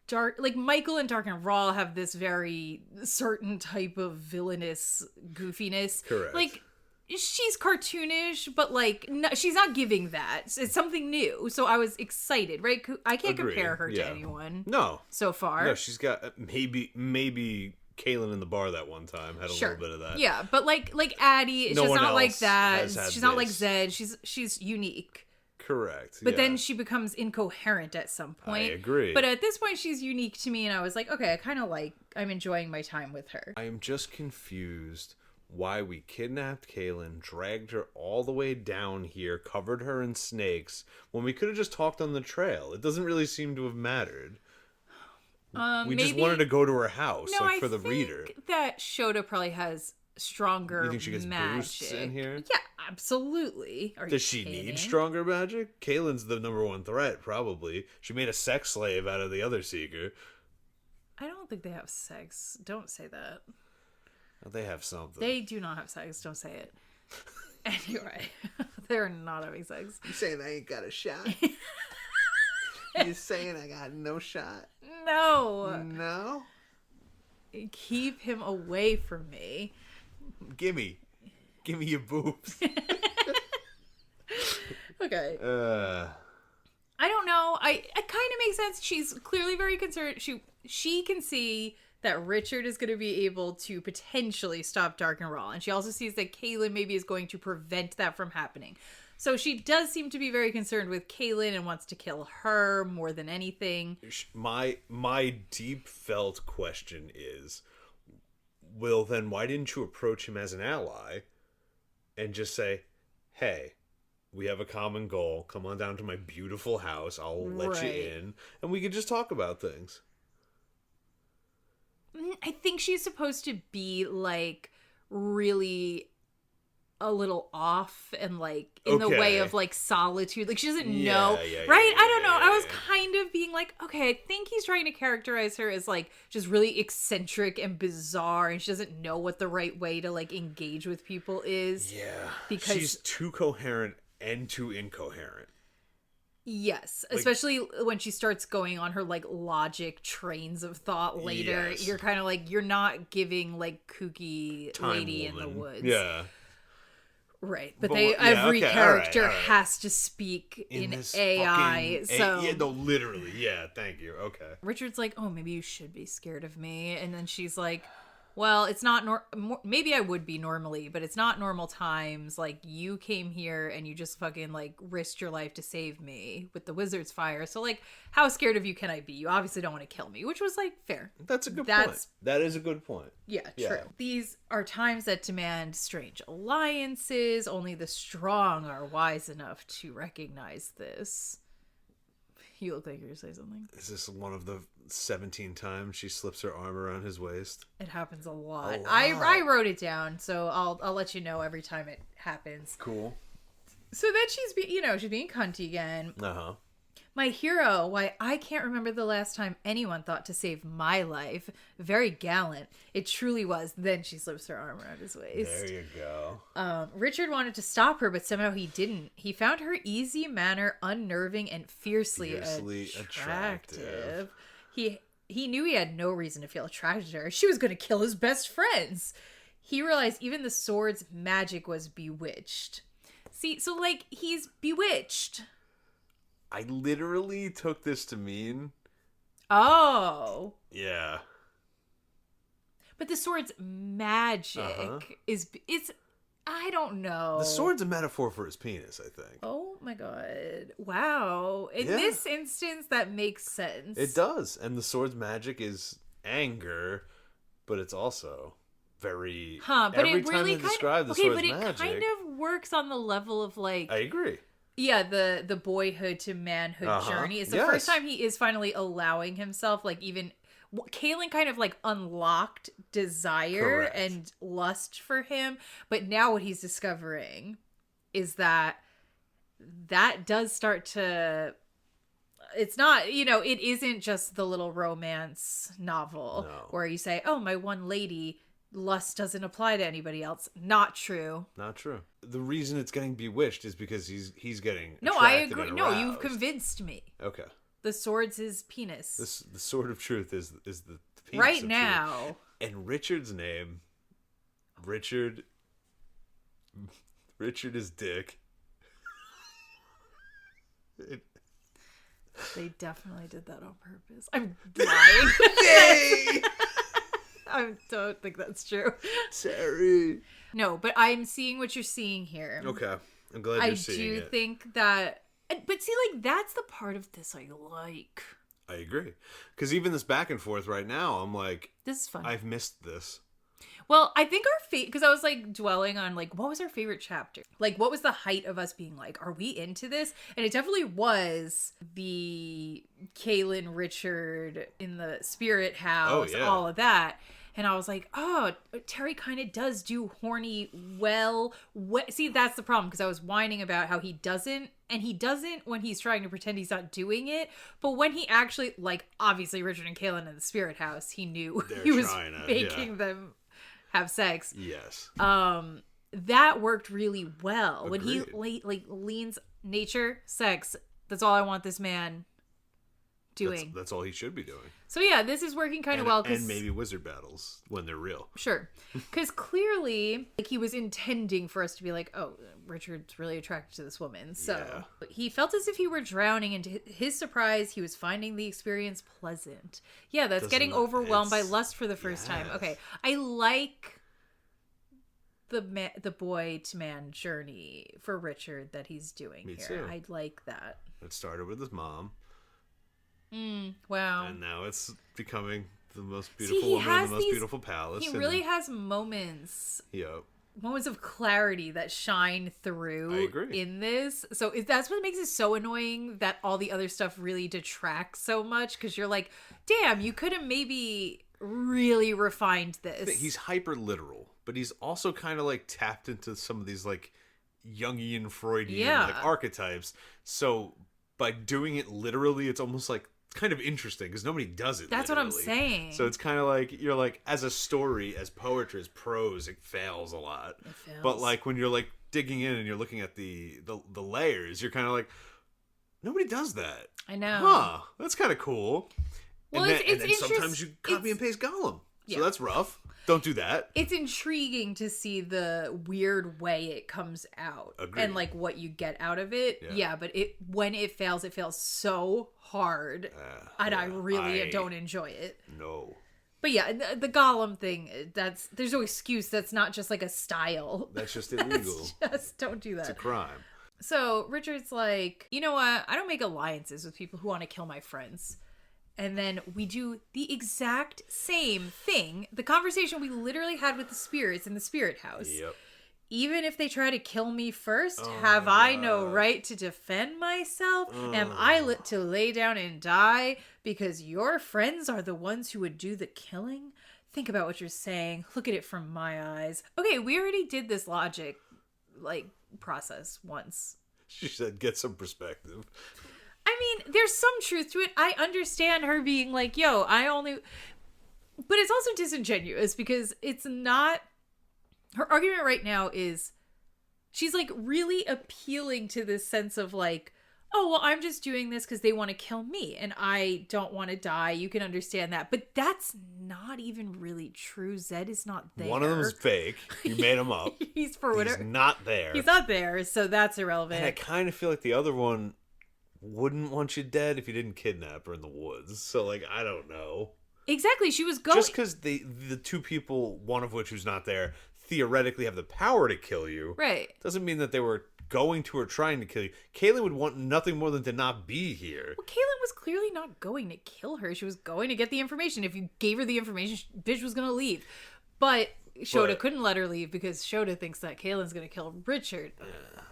dark, like Michael and Dark and Raw have this very certain type of villainous goofiness. Correct. Like, she's cartoonish, but like, no, she's not giving that. It's something new. So I was excited, right? I can't compare her to anyone. No. So far. No, she's got maybe Kahlan in the bar that one time had a little bit of that. Yeah, but like Addie, it's just not like that. She's not like Zedd. She's unique. Correct. But then she becomes incoherent at some point. I agree. But at this point, she's unique to me, and I was like, okay, I'm enjoying my time with her. I am just confused why we kidnapped Kahlan, dragged her all the way down here, covered her in snakes, when we could have just talked on the trail. It doesn't really seem to have mattered. We just wanted to go to her house, for the reader. I think that Shota probably has stronger magic. You think she gets boosts in here? Yeah, absolutely. Does she need stronger magic? Kahlan's the number one threat, probably. She made a sex slave out of the other seeker. I don't think they have sex. Don't say that. They have something. They do not have sex. Don't say it. Anyway, they're not having sex. You saying I ain't got a shot? You saying I got no shot? No. No? Keep him away from me. Gimme your boobs. Okay. I don't know. It kind of makes sense. She's clearly very concerned. She can see that Richard is going to be able to potentially stop Dark and Raw, and she also sees that Kahlan maybe is going to prevent that from happening. So she does seem to be very concerned with Kahlan and wants to kill her more than anything. My deep felt question is, well, then why didn't you approach him as an ally and just say, hey, we have a common goal. Come on down to my beautiful house. I'll let you in. And we could just talk about things. I think she's supposed to be like really a little off and like in the way of like solitude. Like she doesn't know, right? I don't know. I was kind of being like, okay, I think he's trying to characterize her as like just really eccentric and bizarre, and she doesn't know what the right way to like engage with people is. Yeah, because she's too coherent and too incoherent. Yes, especially when she starts going on her like logic trains of thought later. Yes. You're kind of like, you're not giving like kooky lady in the woods. Yeah. Right, but every character has to speak in AI. No, literally, thank you. Okay. Richard's like, oh, maybe you should be scared of me, and then she's like, well, it's not maybe I would be normally, but it's not normal times. Like, you came here and you just fucking like risked your life to save me with the wizard's fire. So like, how scared of you can I be? You obviously don't want to kill me, which was like fair. That's a good point. That is a good point. Yeah, true. These are times that demand strange alliances. Only the strong are wise enough to recognize this. You look like you're going to say something. Is this one of the 17 times she slips her arm around his waist? It happens a lot. I wrote it down, so I'll let you know every time it happens. Cool. So then she's being cunty again. Uh-huh. My hero, why I can't remember the last time anyone thought to save my life. Very gallant. It truly was. Then she slips her arm around his waist. There you go. Richard wanted to stop her, but somehow he didn't. He found her easy manner unnerving and fiercely attractive. He knew he had no reason to feel attracted to her. She was going to kill his best friends. He realized even the sword's magic was bewitched. See, so like, he's bewitched. I literally took this to mean... Oh. Yeah. But the sword's magic is... I don't know. The sword's a metaphor for his penis, I think. Oh my god. Wow. In this instance, that makes sense. It does. And the sword's magic is anger, but it's also very... but every it really time they describe the sword's magic... but it kind of works on the level of like... I agree. Yeah, the boyhood to manhood journey. It's the first time he is finally allowing himself, like, even... Kahlan kind of, like, unlocked desire and lust for him. But now what he's discovering is that does start to... It's not, it isn't just the little romance novel where you say, oh, my one lady... Lust doesn't apply to anybody else. Not true. Not true. The reason it's getting bewitched is because he's getting No, I agree. No, you've convinced me. Okay. The sword's his penis. The sword of truth is the penis right of now. Truth. And Richard's name, Richard is Dick. They definitely did that on purpose. I'm lying. Yay! I don't think that's true. Sorry. No, but I'm seeing what you're seeing here. Okay. I'm glad you're seeing it. I do think that... But see, like, that's the part of this I like. I agree. Because even this back and forth right now, I'm like... This is fun. I've missed this. Well, I think because I was like dwelling on like, what was our favorite chapter? Like, what was the height of us being like, are we into this? And it definitely was the Kahlan Richard in the spirit house, all of that. And I was like, oh, Terry kind of does do horny well. See, that's the problem, because I was whining about how he doesn't when he's trying to pretend he's not doing it. But when he actually, like, obviously Richard and Kahlan in the spirit house, he knew he was making them have sex. Yes. That worked really well. Agreed. When he leans nature, sex. That's all I want this man doing. That's all he should be doing. So yeah, this is working kind of well. And maybe wizard battles when they're real. Sure. Because clearly, like, he was intending for us to be like, oh, Richard's really attracted to this woman. So he felt as if he were drowning, and to his surprise, he was finding the experience pleasant. Yeah, that's getting overwhelmed by lust for the first time. Okay, I like the boy to man journey for Richard that he's doing here. Too. I like that. It started with his mom. Wow. And now it's becoming the most beautiful woman in the most beautiful palace. He really has moments. Yep. Moments of clarity that shine through in this. So that's what makes it so annoying that all the other stuff really detracts so much, because you're like, damn, you could have maybe really refined this. He's hyper literal, but he's also kind of like tapped into some of these like Jungian Freudian like archetypes. So by doing it literally, it's almost like kind of interesting because nobody does it. That's literally. what I'm saying. So it's kind of like you're like, as a story, as poetry, as prose, it fails a lot. It fails. But like when you're like digging in and you're looking at the layers, you're kind of like, nobody does that. I know. Huh? That's kind of cool. Well, and then it's sometimes you copy and paste Gollum. So Yeah. that's rough. Don't do that. It's intriguing to see the weird way it comes out. Agreed. And like what you get out of it. Yeah. But when it fails so hard. And I really don't enjoy it. No. But yeah, the Gollum thing, there's no excuse. That's not just like a style. That's just illegal. Just don't do that. It's a crime. So Richard's like, you know what? I don't make alliances with people who want to kill my friends. And then we do the exact same thing. The conversation we literally had with the spirits in the spirit house. Yep. Even if they try to kill me first, have I no right to defend myself? Am I to lay down and die because your friends are the ones who would do the killing? Think about what you're saying. Look at it from my eyes. Okay, we already did this logic, like, process once. She said, get some perspective. I mean, there's some truth to it. I understand her being like, yo, but it's also disingenuous because it's not... Her argument right now is she's like really appealing to this sense of like, oh, well, I'm just doing this because they want to kill me and I don't want to die. You can understand that. But that's not even really true. Zedd is not there. One of them is fake. You made him up. He's not there. He's not there. So that's irrelevant. And I kind of feel like the other one wouldn't want you dead if you didn't kidnap her in the woods. So, like, I don't know. Exactly. She was going... Just because the two people, one of which who's not there, theoretically have the power to kill you. Right. Doesn't mean that they were going to or trying to kill you. Kahlan would want nothing more than to not be here. Well, Kahlan was clearly not going to kill her. She was going to get the information. If you gave her the information, bitch was going to leave. But Shota couldn't let her leave because Shota thinks that Kahlan's going to kill Richard. Yeah.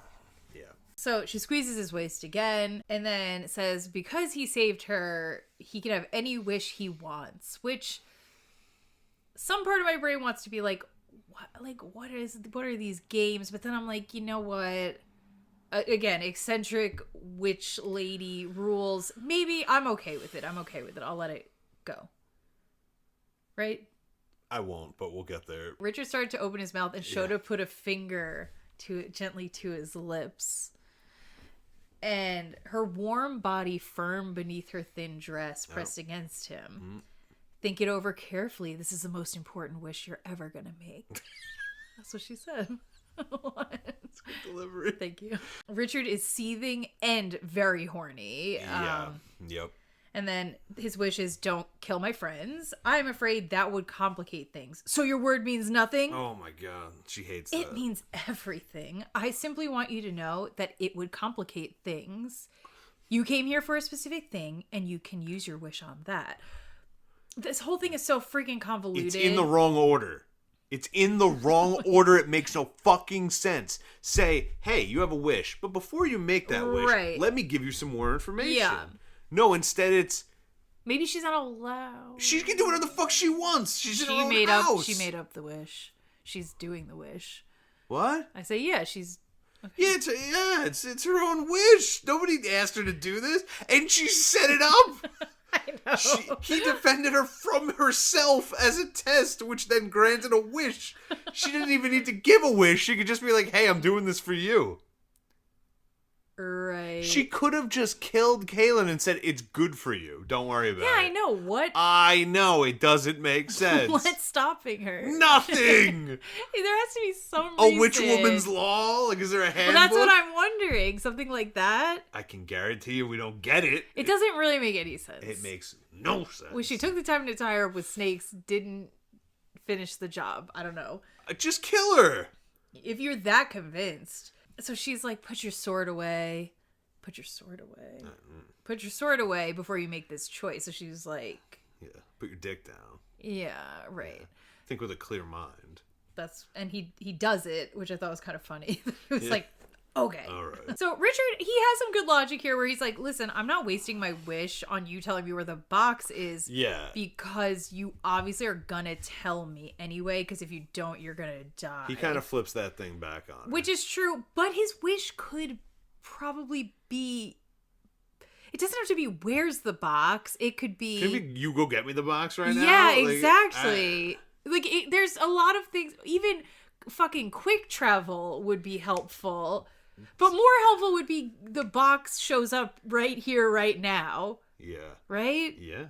So she squeezes his waist again and then says because he saved her, he can have any wish he wants. Which some part of my brain wants to be like, what are these games? But then I'm like, you know what? Again, eccentric witch lady rules. Maybe I'm okay with it. I'll let it go. Right? I won't, but we'll get there. Richard started to open his mouth and Shota put a finger gently to his lips. And her warm body firm beneath her thin dress pressed against him. Mm-hmm. Think it over carefully. This is the most important wish you're ever going to make. That's what she said. What? It's good delivery. Thank you. Richard is seething and very horny. Yep. And then his wish is don't kill my friends. I'm afraid that would complicate things. So your word means nothing? Oh my God. She hates that. It means everything. I simply want you to know that it would complicate things. You came here for a specific thing and you can use your wish on that. This whole thing is so freaking convoluted. It's in the wrong order. It makes no fucking sense. Say, hey, you have a wish, but before you make that wish, let me give you some more information. Yeah. No, instead it's... Maybe she's not allowed. She can do whatever the fuck she wants. She's in her own house. She made up the wish. She's doing the wish. What? I say, yeah, she's... Okay. Yeah, it's her own wish. Nobody asked her to do this, and she set it up. I know. He defended her from herself as a test, which then granted a wish. She didn't even need to give a wish. She could just be like, hey, I'm doing this for you. Right. She could have just killed Kahlan and said, it's good for you. Don't worry about it. Yeah, I know. What? I know. It doesn't make sense. What's stopping her? Nothing. There has to be some reason. A witch woman's law? Like, is there a handbook? Well, that's what I'm wondering. Something like that. I can guarantee you we don't get it. It doesn't really make any sense. It makes no sense. When she took the time to tie her up with snakes, didn't finish the job. I don't know. Just kill her. If you're that convinced. So she's like, put your sword away. Put your sword away. Put your sword away before you make this choice. So she's like... Yeah, put your dick down. Yeah, right. Yeah. Think with a clear mind. And he does it, which I thought was kind of funny. He was like, Okay. All right. So Richard, he has some good logic here where he's like, listen, I'm not wasting my wish on you telling me where the box is. Yeah. Because you obviously are gonna tell me anyway, because if you don't, you're gonna die. He kind of flips that thing back on her. Which is true, but his wish could probably be... It doesn't have to be, where's the box? It could be... Maybe you go get me the box right now? Yeah, exactly. There's a lot of things... Even fucking quick travel would be helpful. But more helpful would be the box shows up right here, right now. Yeah. Right? Yeah.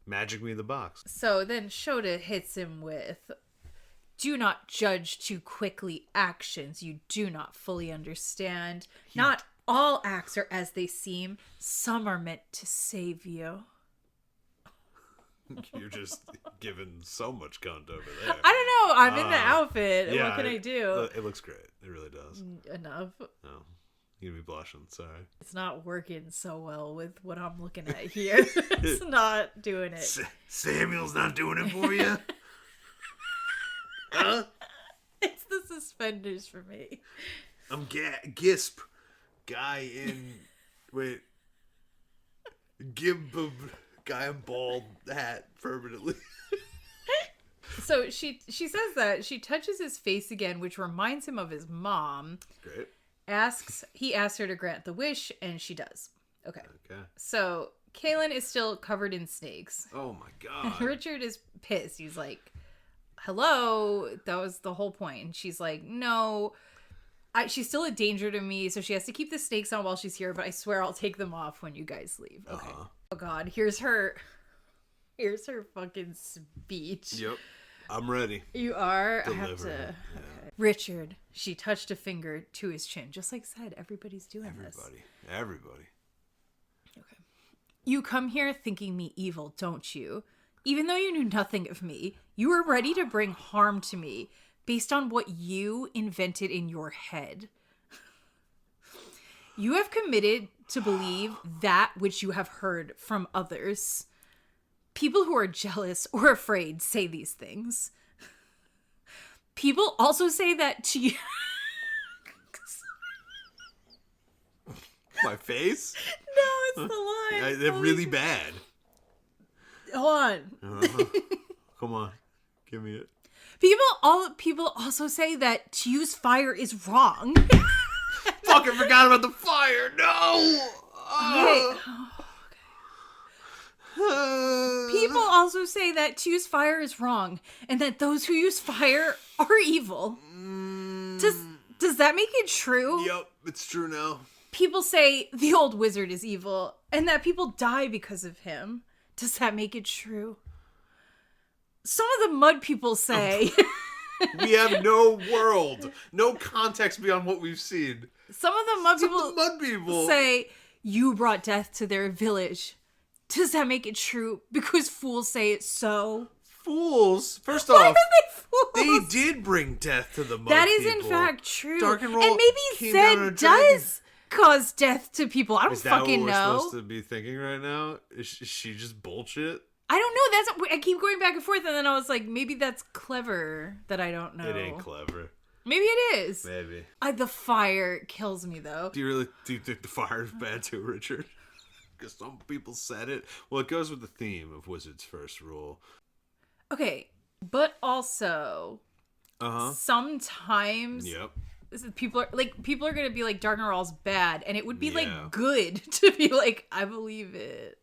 Magic me the box. So then Shota hits him with, do not judge too quickly actions you do not fully understand. Not all acts are as they seem. Some are meant to save you. You're just giving so much cunt over there. I don't know. I'm in the outfit. Yeah, what can I do? It looks great. It really does. Enough. Oh, you'd be blushing. Sorry. It's not working so well with what I'm looking at here. It's not doing it. Samuel's not doing it for you? Huh? It's the suspenders for me. I'm Gisp. Guy in... Wait. Gimbab... Guy in bald hat permanently. So she says that she touches his face again, which reminds him of his mom. Great. He asks her to grant the wish, and she does. Okay. So Kahlan is still covered in snakes. Oh my god. Richard is pissed. He's like, hello, that was the whole point. And she's like, no, she's still a danger to me, so she has to keep the snakes on while she's here, but I swear I'll take them off when you guys leave. Okay. Oh god, here's her fucking speech. Yep. I'm ready. You are? Deliver. I have to. Yeah. Okay. Richard, she touched a finger to his chin, just like Zedd. Everybody's doing this. Everybody. Okay. You come here thinking me evil, don't you? Even though you knew nothing of me, you were ready to bring harm to me based on what you invented in your head. You have committed to believe that which you have heard from others. People who are jealous or afraid say these things. People also say that to you. My face? No, it's the line. They're really bad. Hold on. Come on. Give me it. People also say that to use fire is wrong. Fucking forgot about the fire. No. Okay. People also say that to use fire is wrong, and that those who use fire are evil. Does that make it true? Yep, it's true now. People say the old wizard is evil, and that people die because of him. Does that make it true? Some of the mud people say... We have no world, no context beyond what we've seen. Some of the mud people say, you brought death to their village. Does that make it true? Because fools say it so. Fools? First Why off, are they fools? they did bring death to the mud That is people. in fact true. Dark and Roll and maybe Zedd does cause death to people. I don't fucking know. Is that what we're supposed to be thinking right now? Is she just bullshit? I don't know. I keep going back and forth, and then I was like, maybe that's clever that I don't know. It ain't clever. Maybe it is. Maybe. The fire kills me, though. Do you think the fire is bad too, Richard? Because some people said it. Well, it goes with the theme of Wizard's first rule. Okay, but also, sometimes people are gonna be like, Dark and Rawl's bad, and it would be like good to be like, I believe it.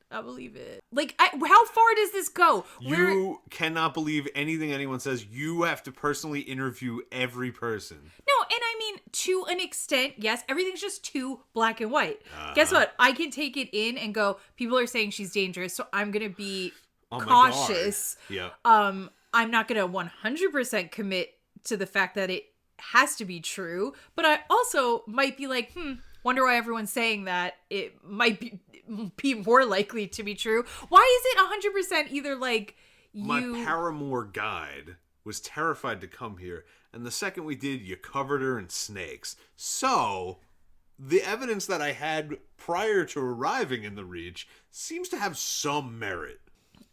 Like, how far does this go? You cannot believe anything anyone says. You have to personally interview every person. No, and I mean, to an extent, yes, everything's just too black and white. Guess what? I can take it in and go, people are saying she's dangerous, so I'm gonna be cautious. Yeah. I'm not gonna 100% commit to the fact that it has to be true, but I also might be like, wonder why everyone's saying that. It might be more likely to be true. Why is it 100% either like you... My paramour guide was terrified to come here, and the second we did, you covered her in snakes. So, the evidence that I had prior to arriving in the Reach seems to have some merit.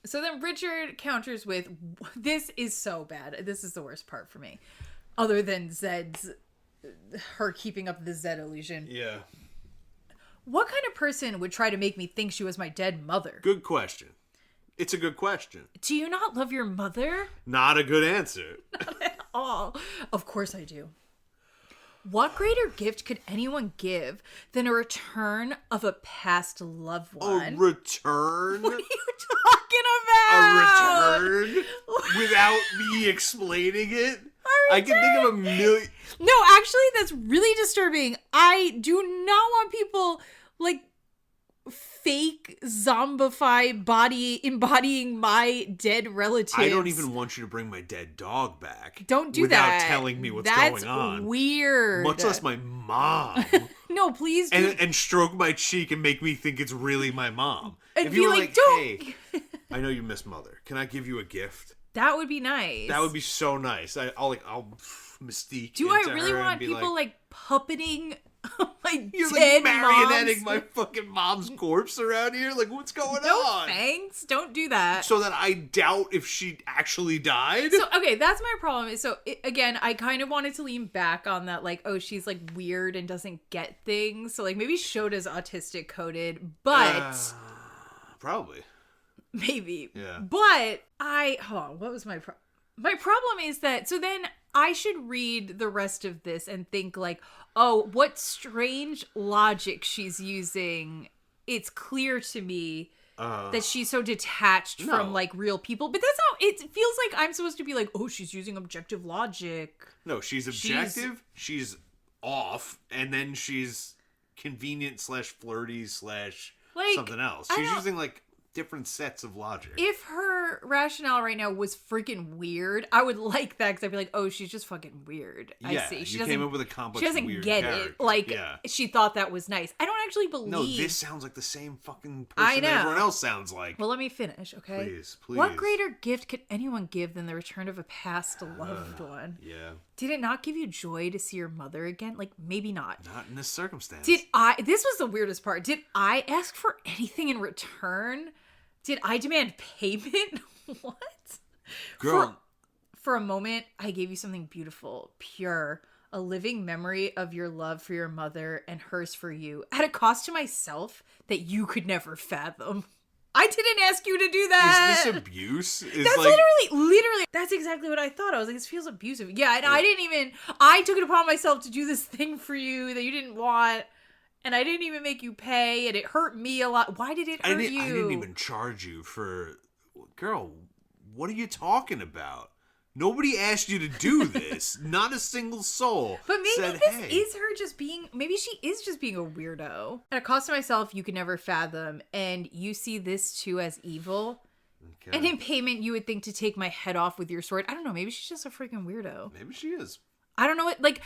So then Richard counters with, this is so bad. This is the worst part for me. Other than Zedd's her keeping up the Zedd illusion. Yeah. What kind of person would try to make me think she was my dead mother? Good question. It's a good question. Do you not love your mother? Not a good answer. Not at all. Of course I do. What greater gift could anyone give than a return of a past loved one? A return? What are you talking about? A return? Without me explaining it? I can think of a million... No, actually, that's really disturbing. I do not want people, like, fake zombify body embodying my dead relatives. I don't even want you to bring my dead dog back. Don't do without that. Without telling me what's That's going on. That's weird. Much less my mom. No, please do. And stroke my cheek and make me think it's really my mom. And if be you were like, don't. Hey, I know you miss mother. Can I give you a gift? That would be nice. That would be so nice. I'll mystique. Do I really want people like puppeting my You're dead like marionetting mom's... my fucking mom's corpse around here? Like, what's going no on? No thanks. Don't do that. So that I doubt if she actually died? So, okay, that's my problem. So, again, I kind of wanted to lean back on that, like, oh, she's, like, weird and doesn't get things. So, like, maybe Shota's autistic coded, but... Probably. Maybe. Yeah. But hold on, what was my problem? My problem is that, so then I should read the rest of this and think like, oh, what strange logic she's using. It's clear to me that she's so detached from like real people. But that's how it feels like I'm supposed to be like, oh, she's using objective logic. No, she's objective, she's off, and then she's convenient / flirty / like, something else. She's using like different sets of logic. If her rationale right now was freaking weird, I would like that because I'd be like, oh, she's just fucking weird. Yeah, I see. She came up with a complex, she doesn't weird get character. it. Like, she thought that was nice. I don't actually believe... No, this sounds like the same fucking person that everyone else sounds like. Well, let me finish, okay? Please. What greater gift could anyone give than the return of a past loved one? Yeah. Did it not give you joy to see your mother again? Like, maybe not. Not in this circumstance. This was the weirdest part. Did I ask for anything in return? Did I demand payment? What? Girl. For a moment, I gave you something beautiful, pure, a living memory of your love for your mother and hers for you, at a cost to myself that you could never fathom. I didn't ask you to do that. Is this abuse? That's like... literally, that's exactly what I thought. I was like, this feels abusive. Yeah, and I took it upon myself to do this thing for you that you didn't want. And I didn't even make you pay, and it hurt me a lot. Why did it hurt you? I didn't even charge you for... Girl, what are you talking about? Nobody asked you to do this. Not a single soul. But maybe said, this is her just being... Maybe she is just being a weirdo. At a cost to myself you could never fathom, and you see this too as evil. Okay. And in payment, you would think to take my head off with your sword. I don't know. Maybe she's just a freaking weirdo. Maybe she is. I don't know what, like,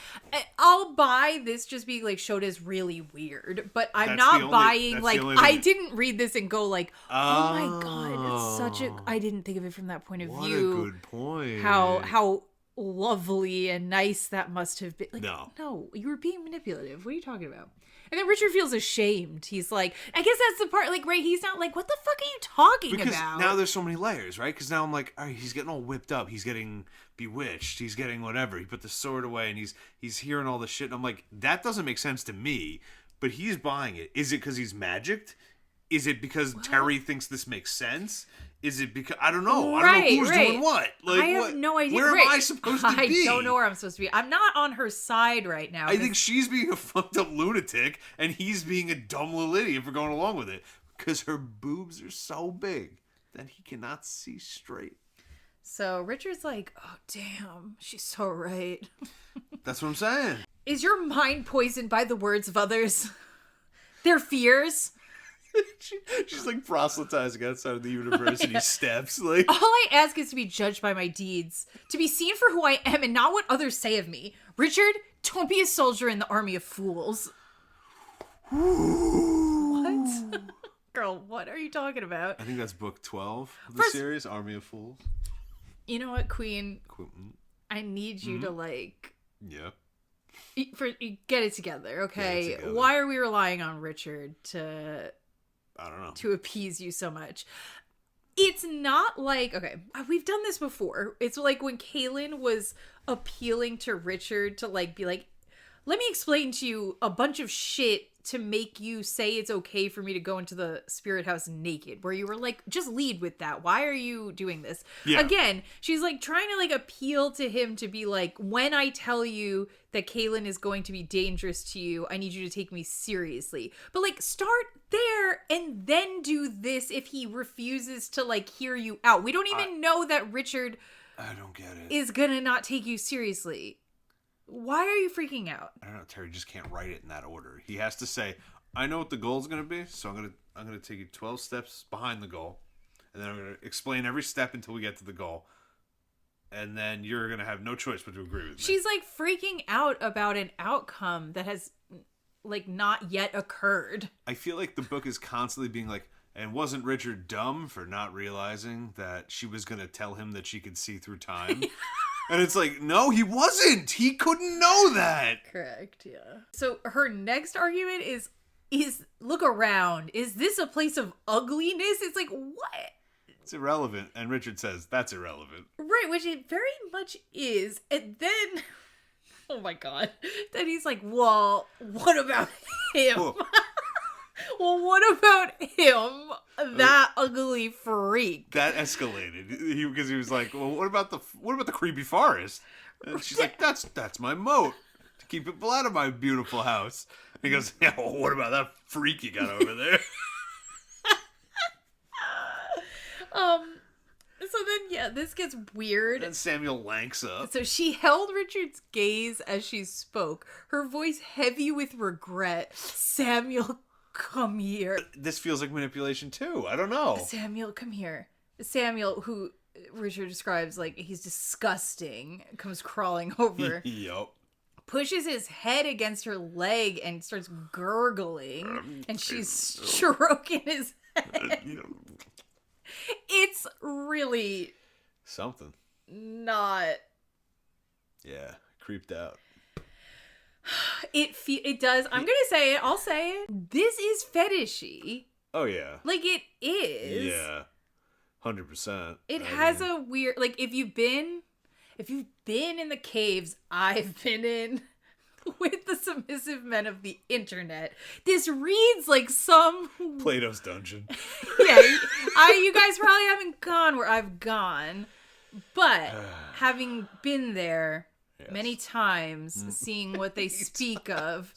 I'll buy this just being like, Shota's really weird, but I'm not buying, like, I didn't read this and go like, oh my god, it's such a, I didn't think of it from that point of view. What a good point. How lovely and nice that must have been. Like, no, you were being manipulative. What are you talking about? And then Richard feels ashamed. He's like, I guess that's the part, like, right, he's not like, what the fuck are you talking about? Because now there's so many layers, right? Because now I'm like, all right, he's getting all whipped up. He's getting bewitched. He's getting whatever. He put the sword away and he's hearing all this shit. And I'm like, that doesn't make sense to me. But he's buying it. Is it because he's magicked? Is it because Terry thinks this makes sense? Is it because... I don't know. I don't know who's doing what. Like, I have no idea. Where am I supposed to be? I don't know where I'm supposed to be. I'm not on her side right now. I think she's being a fucked up lunatic and he's being a dumb little idiot for going along with it. Because her boobs are so big that he cannot see straight. So Richard's like, oh, damn. She's so right. That's what I'm saying. Is your mind poisoned by the words of others? Their fears? She's like proselytizing outside of the university steps. Like, all I ask is to be judged by my deeds, to be seen for who I am and not what others say of me. Richard, don't be a soldier in the army of fools. What? Girl, what are you talking about? I think that's book 12 of the series, Army of Fools. You know what, Queen? I need you to like... Yeah. Get it together, okay? Why are we relying on Richard to... I don't know. To appease you so much. It's not like, okay, we've done this before. It's like when Kahlan was appealing to Richard to like be like, let me explain to you a bunch of shit to make you say it's okay for me to go into the spirit house naked, where you were like, just lead with that. Why are you doing this? Yeah. Again, she's like trying to like appeal to him to be like, when I tell you that Kahlan is going to be dangerous to you, I need you to take me seriously. But like, start there and then do this if he refuses to like hear you out. We don't even know that Richard I don't get it. Is gonna not take you seriously. Why are you freaking out? I don't know. Terry just can't write it in that order. He has to say, I know what the goal is going to be, so I'm going to take you 12 steps behind the goal, and then I'm going to explain every step until we get to the goal, and then you're going to have no choice but to agree with me. She's like freaking out about an outcome that has like not yet occurred. I feel like the book is constantly being like, and wasn't Richard dumb for not realizing that she was going to tell him that she could see through time? And it's like, no, he wasn't. He couldn't know that. Correct, yeah. So her next argument is look around. Is this a place of ugliness? It's like, what? It's irrelevant. And Richard says, that's irrelevant. Right, which it very much is. And then, oh my God. Then he's like, well, what about him? Well, what about him? That ugly freak. That escalated. Because he was like, well, what about the creepy forest? And she's like, that's my moat to keep people out of my beautiful house. And he goes, yeah, well, what about that freak you got over there? So then, yeah, this gets weird. And Samuel lanks up. So she held Richard's gaze as she spoke, her voice heavy with regret. Samuel, come here. This feels like manipulation too. I don't know. Samuel, come here. Samuel, who Richard describes like he's disgusting, comes crawling over. Yup. Pushes his head against her leg and starts gurgling. And she's stroking his head. It's really something. Not. Yeah, creeped out. It does. I'm gonna say it. I'll say it. This is fetishy. Oh yeah. Like it is. Yeah. 100%. It has a weird like if you've been in the caves I've been in with the submissive men of the internet. This reads like some Plato's dungeon. Yeah, you guys probably haven't gone where I've gone, but having been there many times, seeing what they speak of,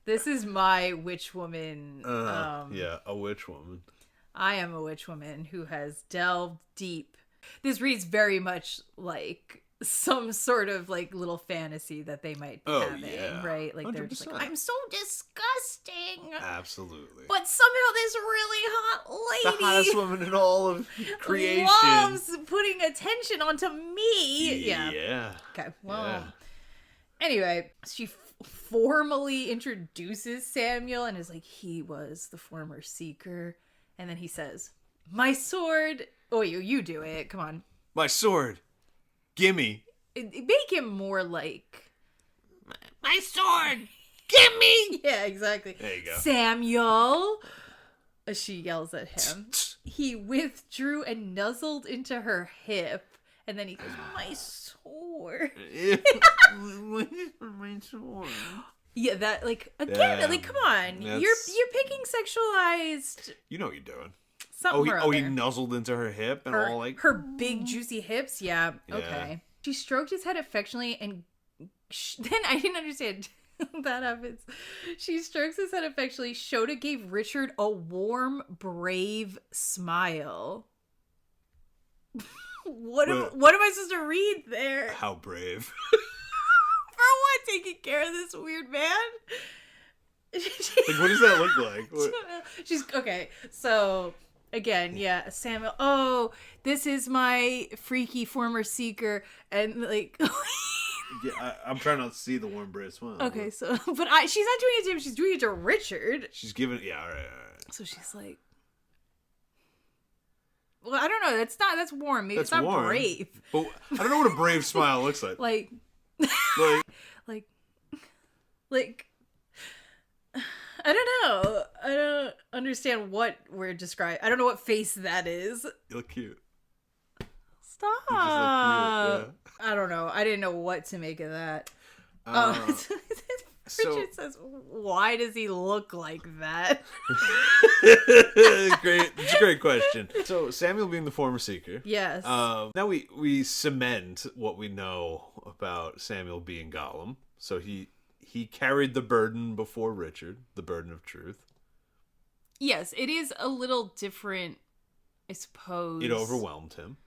this is my witch woman. Yeah, a witch woman. I am a witch woman who has delved deep. This reads very much like some sort of like little fantasy that they might be having, right? Like 100%. They're just like, I'm so disgusting. Absolutely. But somehow this really hot lady, the hottest woman in all of creation, loves putting attention onto me. Yeah. Okay. Well. Anyway, she formally introduces Samuel and is like, he was the former seeker, and then he says, "My sword." Oh, you do it. Come on. My sword. Gimme. Make him more like my sword. Gimme. Yeah, exactly. There you go. Samuel. As she yells at him. He withdrew and nuzzled into her hip. And then he goes, my sword. My sword. Yeah, that like again, like come on. You're picking sexualized. You know what you're doing. He nuzzled into her hip and all like her big juicy hips. Yeah. Okay. She stroked his head affectionately, and then I didn't understand. That happens. She strokes his head affectionately. Shota gave Richard a warm, brave smile. What am I supposed to read there? How brave. For what? Taking care of this weird man? Like, what does that look like? She's okay. So again, yeah, Samuel. Oh, this is my freaky former seeker, and like. Yeah, I'm trying not to see the warm brave smile. Okay, so but she's not doing it to him. She's doing it to Richard. She's giving it. Yeah, all right. So she's like, well, I don't know. That's warm. Maybe it's not warm. Brave. But I don't know what a brave smile looks like. like, I don't know. I don't understand what we're describing. I don't know what face that is. You look cute. Stop. You just look cute, yeah. I don't know. I didn't know what to make of that. So, Richard says, why does he look like that? great. It's a great question. So Samuel being the former seeker. Yes. Now we cement what we know about Samuel being Gollum. So he carried the burden before Richard, the burden of truth. Yes, it is a little different, I suppose. It overwhelmed him.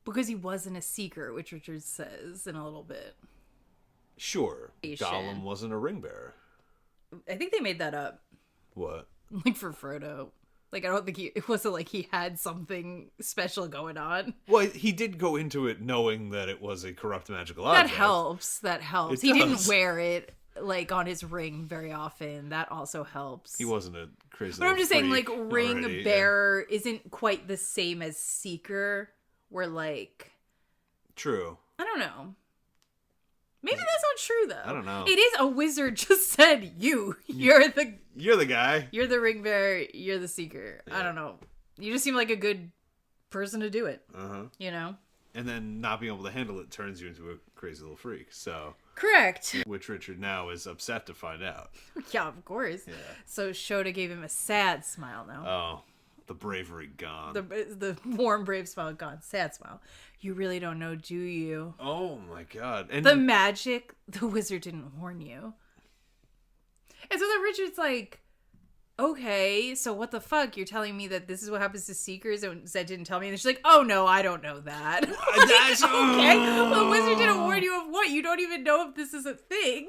Because he wasn't a seeker, which Richard says in a little bit. Sure. Gollum wasn't a ring bearer. I think they made that up. What? Like for Frodo. Like, I don't think it wasn't like he had something special going on. Well, he did go into it knowing that it was a corrupt magical object. That helps. He didn't wear it, like, on his ring very often. That also helps. He wasn't a crazy But I'm just saying, like, ring already, bearer isn't quite the same as seeker, where, like... True. I don't know. Maybe that's not true, though. I don't know. It is a wizard just said, you're the guy. You're the ring bearer. You're the seeker. Yeah. I don't know. You just seem like a good person to do it. Uh-huh. You know? And then not being able to handle it turns you into a crazy little freak. So... Correct. Which Richard now is upset to find out. Yeah, of course. Yeah. So Shota gave him a sad smile now. Oh, the bravery gone. The warm, brave smile gone. Sad smile. You really don't know, do you? Oh my god. And The magic, the wizard didn't warn you. And so then Richard's like, okay, so what the fuck? You're telling me that this is what happens to seekers and Zedd didn't tell me? And she's like, oh no, I don't know that. That's okay. Well, the wizard didn't warn you of what? You don't even know if this is a thing.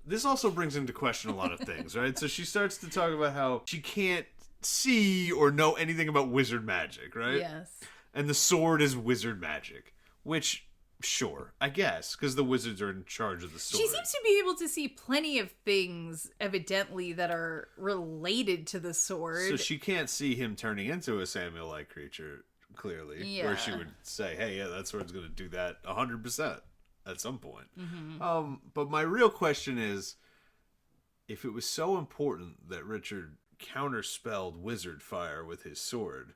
This also brings into question a lot of things, right? So she starts to talk about how she can't see or know anything about wizard magic, right? Yes. And the sword is wizard magic, which, sure, I guess, because the wizards are in charge of the sword. She seems to be able to see plenty of things, evidently, that are related to the sword. So she can't see him turning into a Samuel-like creature, clearly. Yeah. Where she would say, hey, yeah, that sword's going to do that 100% at some point. Mm-hmm. But my real question is, if it was so important that Richard counterspelled wizard fire with his sword,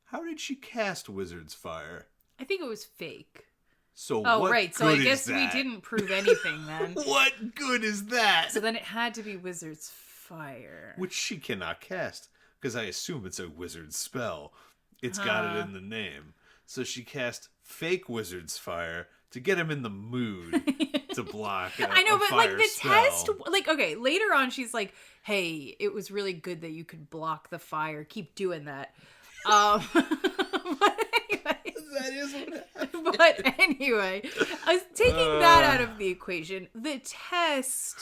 how did she cast wizard's fire? I think it was fake. So Oh, right. So I good guess is we that? didn't prove anything then. What good is that? So then it had to be wizard's fire. Which she cannot cast, because I assume it's a wizard spell. It's got it in the name. So she cast fake wizard's fire to get him in the mood to block I know, a but fire like the spell. test, like, okay, later on she's like, hey, it was really good that you could block the fire. Keep doing that. But anyway. That is what happened. But anyway, I was taking that out of the equation. The test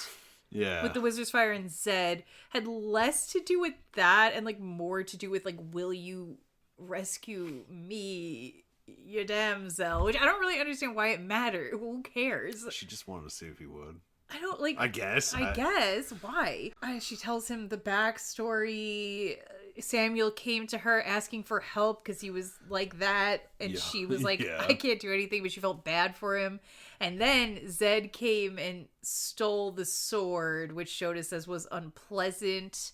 with the Wizard's Fire and Zedd had less to do with that and like more to do with like, will you rescue me, your damsel? Which I don't really understand why it mattered. Who cares? She just wanted to see if he would. I don't like. I guess. I guess. Why? She tells him the backstory. Samuel came to her asking for help because he was like that. And she was like, I can't do anything. But she felt bad for him. And then Zedd came and stole the sword, which Shota says was unpleasant.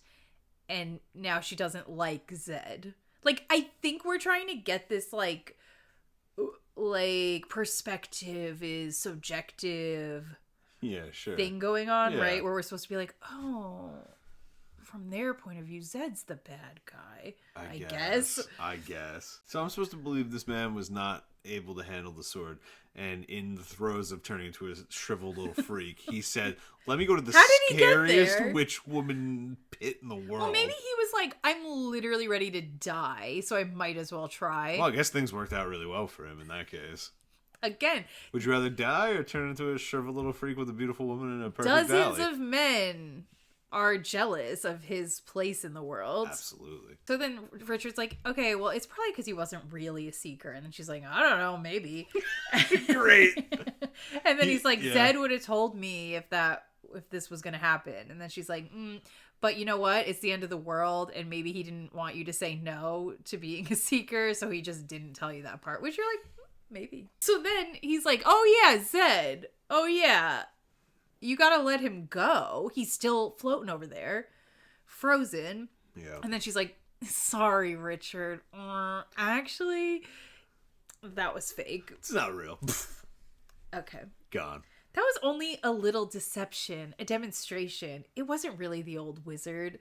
And now she doesn't like Zedd. Like, I think we're trying to get this, like perspective is subjective thing going on, right? Where we're supposed to be like, oh, from their point of view, Zedd's the bad guy. I guess. So I'm supposed to believe this man was not able to handle the sword, and in the throes of turning into a shriveled little freak, he said, let me go to the scariest witch woman pit in the world. Well, maybe he was like, I'm literally ready to die, so I might as well try. Well, I guess things worked out really well for him in that case. Again. Would you rather die or turn into a shriveled little freak with a beautiful woman in a perfect valley? Dozens of men are jealous of his place in the world. Absolutely. So then Richard's like, okay, well, it's probably because he wasn't really a seeker. And then she's like, I don't know, maybe. Great. And then he's like, Zedd would have told me if this was going to happen. And then she's like, but you know what? It's the end of the world. And maybe he didn't want you to say no to being a seeker. So he just didn't tell you that part, which you're like, maybe. So then he's like, oh yeah, Zedd. Oh yeah. You gotta let him go. He's still floating over there, frozen. Yeah. And then she's like, sorry, Richard. Actually, that was fake. It's not real. Okay. Gone. That was only a little deception, a demonstration. It wasn't really the old wizard.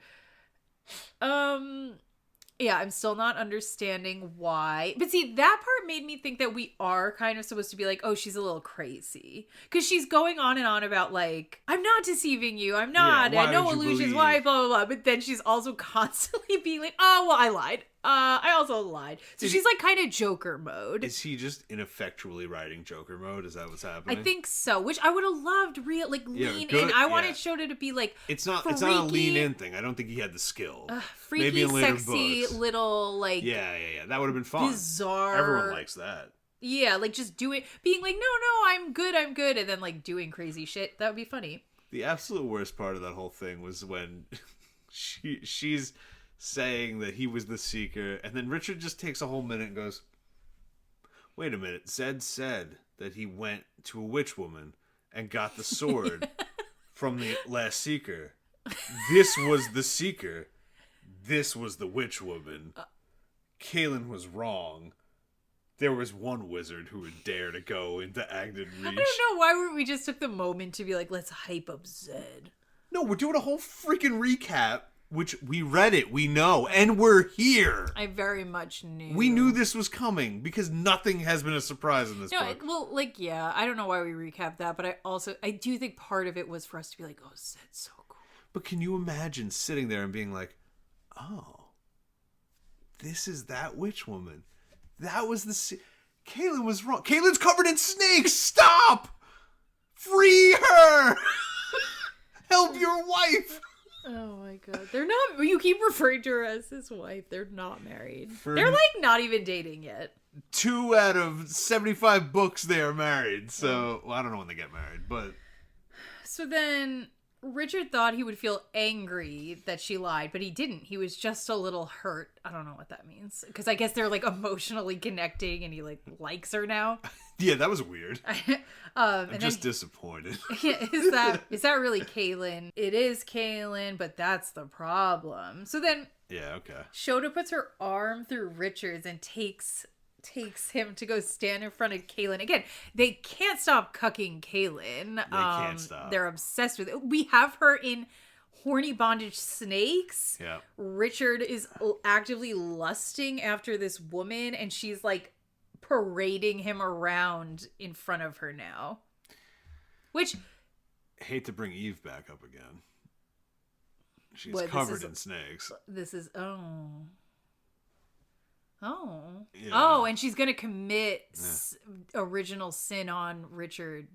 Yeah, I'm still not understanding why. But see, that part made me think that we are kind of supposed to be like, oh, she's a little crazy. Because she's going on and on about like, I'm not deceiving you. I'm not. Yeah, why no would you illusions. believe? Why, blah, blah, blah. But then she's also constantly being like, oh, well, I lied. I also lied. So she's like kind of Joker mode. Is he just ineffectually writing Joker mode? Is that what's happening? I think so. Which I would have loved lean in. I wanted Shota to be like it's not freaky, a lean in thing. I don't think he had the skill. Freaky, Maybe in later sexy, books. little like Yeah. That would have been fun. bizarre. Everyone likes that. Yeah, like just being like, no, I'm good, and then like doing crazy shit. That would be funny. The absolute worst part of that whole thing was when she's saying that he was the seeker, and then Richard just takes a whole minute and goes, wait a minute, Zedd said that he went to a witch woman and got the sword from the last seeker. This was the seeker. This was the witch woman. Kahlan was wrong. There was one wizard who would dare to go into Agden Reach. I don't know why we just took the moment to be like, let's hype up Zedd. No, we're doing a whole freaking recap, which we read it, we know, and we're here. I very much knew. We knew this was coming because nothing has been a surprise in this book. Well, like, yeah, I don't know why we recapped that, but I do think part of it was for us to be like, oh, Zedd's so cool. But can you imagine sitting there and being like, oh, this is that witch woman. That was the... Kahlan was wrong. Kahlan's covered in snakes. Stop! Free her! Help your wife! Oh my god. They're not... You keep referring to her as his wife. They're not married. They're like not even dating yet. 2 out of 75 books they are married. So, well, I don't know when they get married, but... So then... Richard thought he would feel angry that she lied, but he didn't. He was just a little hurt. I don't know what that means. Because I guess they're like emotionally connecting and he like likes her now. Yeah, that was weird. I'm just disappointed. Is that really Kahlan? It is Kahlan, but that's the problem. So then yeah, okay. Shota puts her arm through Richard's and takes him to go stand in front of Kahlan. Again, they can't stop cucking Kahlan. They can't stop. They're obsessed with it. We have her in horny bondage snakes. Yeah. Richard is actively lusting after this woman, and she's like parading him around in front of her now. Which... I hate to bring Eve back up again. She's covered in snakes. This is... Yeah. Oh, and she's gonna commit original sin on Richard.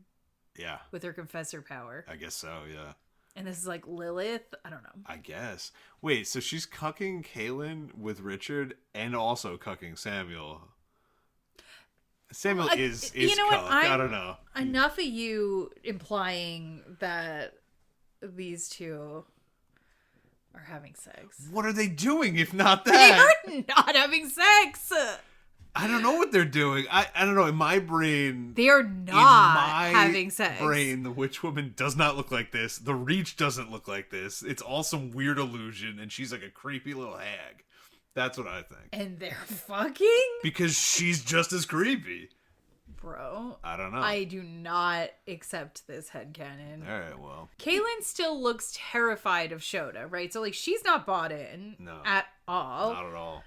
Yeah. With her confessor power. I guess so, yeah. And this is like Lilith? I don't know. I guess. Wait, so she's cucking Kahlan with Richard and also cucking Samuel. Samuel is you know cucked. what? I don't know. Enough of you implying that these two are having sex. What are they doing if not They that? are not having sex. I don't know what they're doing. I don't know. In my brain... They are not having sex. Brain, the witch woman does not look like this. The Reach doesn't look like this. It's all some weird illusion, and she's like a creepy little hag. That's what I think. And they're fucking? Because she's just as creepy. Bro. I don't know. I do not accept this headcanon. All right, well. Kahlan still looks terrified of Shota, right? So, like, she's not bought in at all. Not at all.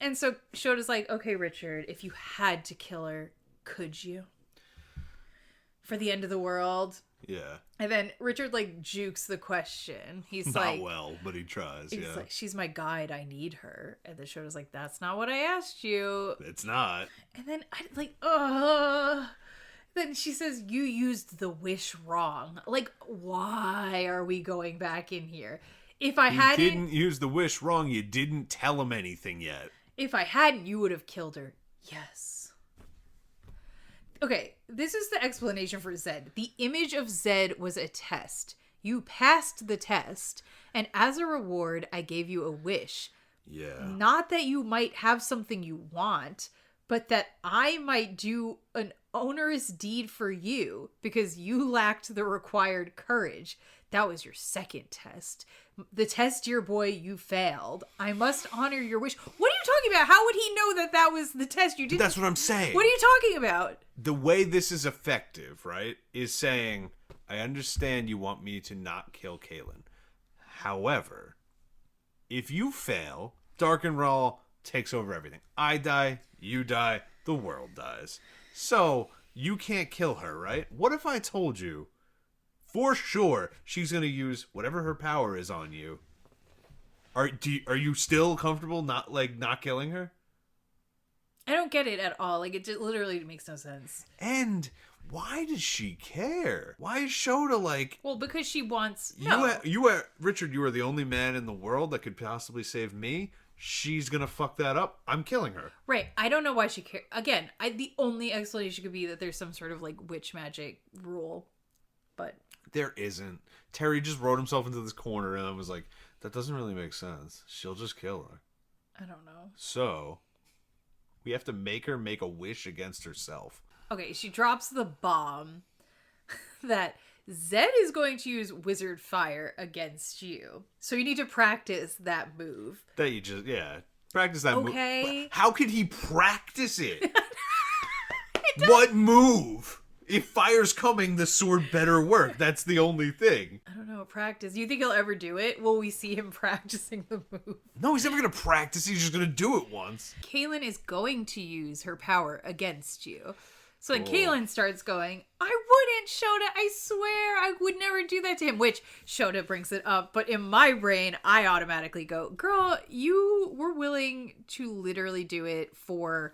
And so Shota's like, okay, Richard, if you had to kill her, could you? For the end of the world? Yeah. And then Richard, like, jukes the question. He's not like... Not well, but he tries, he's like, she's my guide, I need her. And then Shota's like, that's not what I asked you. It's not. And then, then she says, you used the wish wrong. Like, why are we going back in here? If I hadn't... You didn't use the wish wrong. You didn't tell him anything yet. If I hadn't, you would have killed her. Yes. Okay, this is the explanation for Zedd. The image of Zedd was a test. You passed the test, and as a reward, I gave you a wish. Yeah. Not that you might have something you want, but that I might do an onerous deed for you because you lacked the required courage. That was your second test. The test, dear boy, you failed. I must honor your wish. What are you talking about? How would he know that that was the test you did? That's what I'm saying. What are you talking about? The way this is effective, right, is saying, I understand you want me to not kill Kahlan. However, if you fail, Dark and Raw takes over everything. I die, you die, the world dies. So, you can't kill her, right? What if I told you, for sure, she's going to use whatever her power is on you? Are you still comfortable not killing her? I don't get it at all. Like, it just literally makes no sense. And why does she care? Why is Shota like... Well, because she wants... Richard, you are the only man in the world that could possibly save me. She's gonna fuck that up. I'm killing her. Right. I don't know why she cares. Again, the only explanation could be that there's some sort of, like, witch magic rule. But... There isn't. Terry just wrote himself into this corner and I was like, that doesn't really make sense. She'll just kill her. I don't know. So, we have to make her make a wish against herself. Okay, she drops the bomb that Zedd is going to use wizard fire against you. So you need to practice that move. That you just, practice that move. Okay. How could he practice it? What move? If fire's coming, the sword better work. That's the only thing. I don't know, practice. You think he'll ever do it? Will we see him practicing the move? No, he's never going to practice. He's just going to do it once. Kahlan is going to use her power against you. So then Kahlan starts going, I wouldn't, Shota, I swear, I would never do that to him. Which, Shota brings it up, but in my brain, I automatically go, girl, you were willing to literally do it for,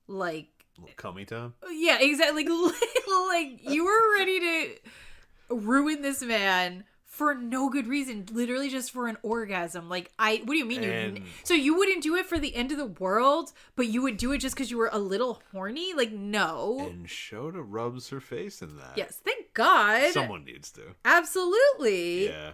like... Cummy time? Yeah, exactly. Like, you were ready to ruin this man for no good reason. Literally just for an orgasm. Like, what do you mean? So you wouldn't do it for the end of the world, but you would do it just because you were a little horny? Like, no. And Shota rubs her face in that. Yes, thank God. Someone needs to. Absolutely. Yeah.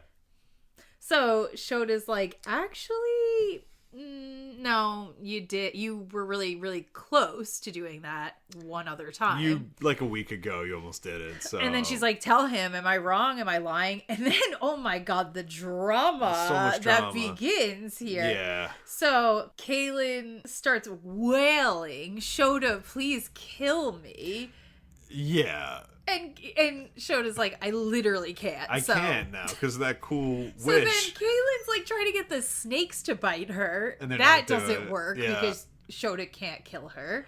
So Shota's like, actually... no, you did. You were really, really close to doing that one other time. Like a week ago, you almost did it. So. And then she's like, tell him, am I wrong? Am I lying? And then, oh my God, the drama that begins here. Yeah. So Kahlan starts wailing, Shota, please kill me. Yeah. And Shota's like, I literally can't. I can't now because of that cool wish. So then Kahlan's like trying to get the snakes to bite her. And that doesn't work because Shota can't kill her.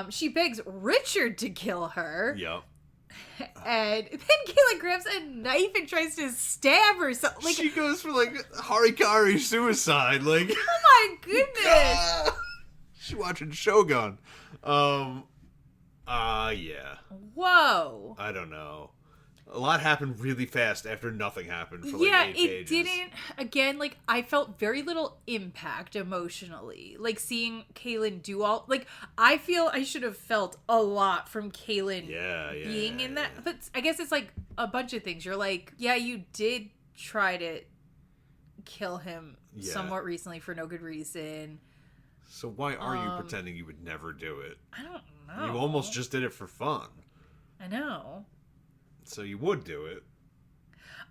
She begs Richard to kill her. Yep. And then Kahlan grabs a knife and tries to stab herself. Like, she goes for like harikari suicide. Like, oh my goodness. She's watching Shogun. Yeah. Whoa. I don't know. A lot happened really fast after nothing happened for like 8 pages. It didn't, again, like, I felt very little impact emotionally. Like, seeing Kahlan do all, like, I feel I should have felt a lot from Kahlan being in that. But I guess it's like a bunch of things. You're like, yeah, you did try to kill him somewhat recently for no good reason. So why are you pretending you would never do it? I don't know. You almost just did it for fun. I know. So you would do it.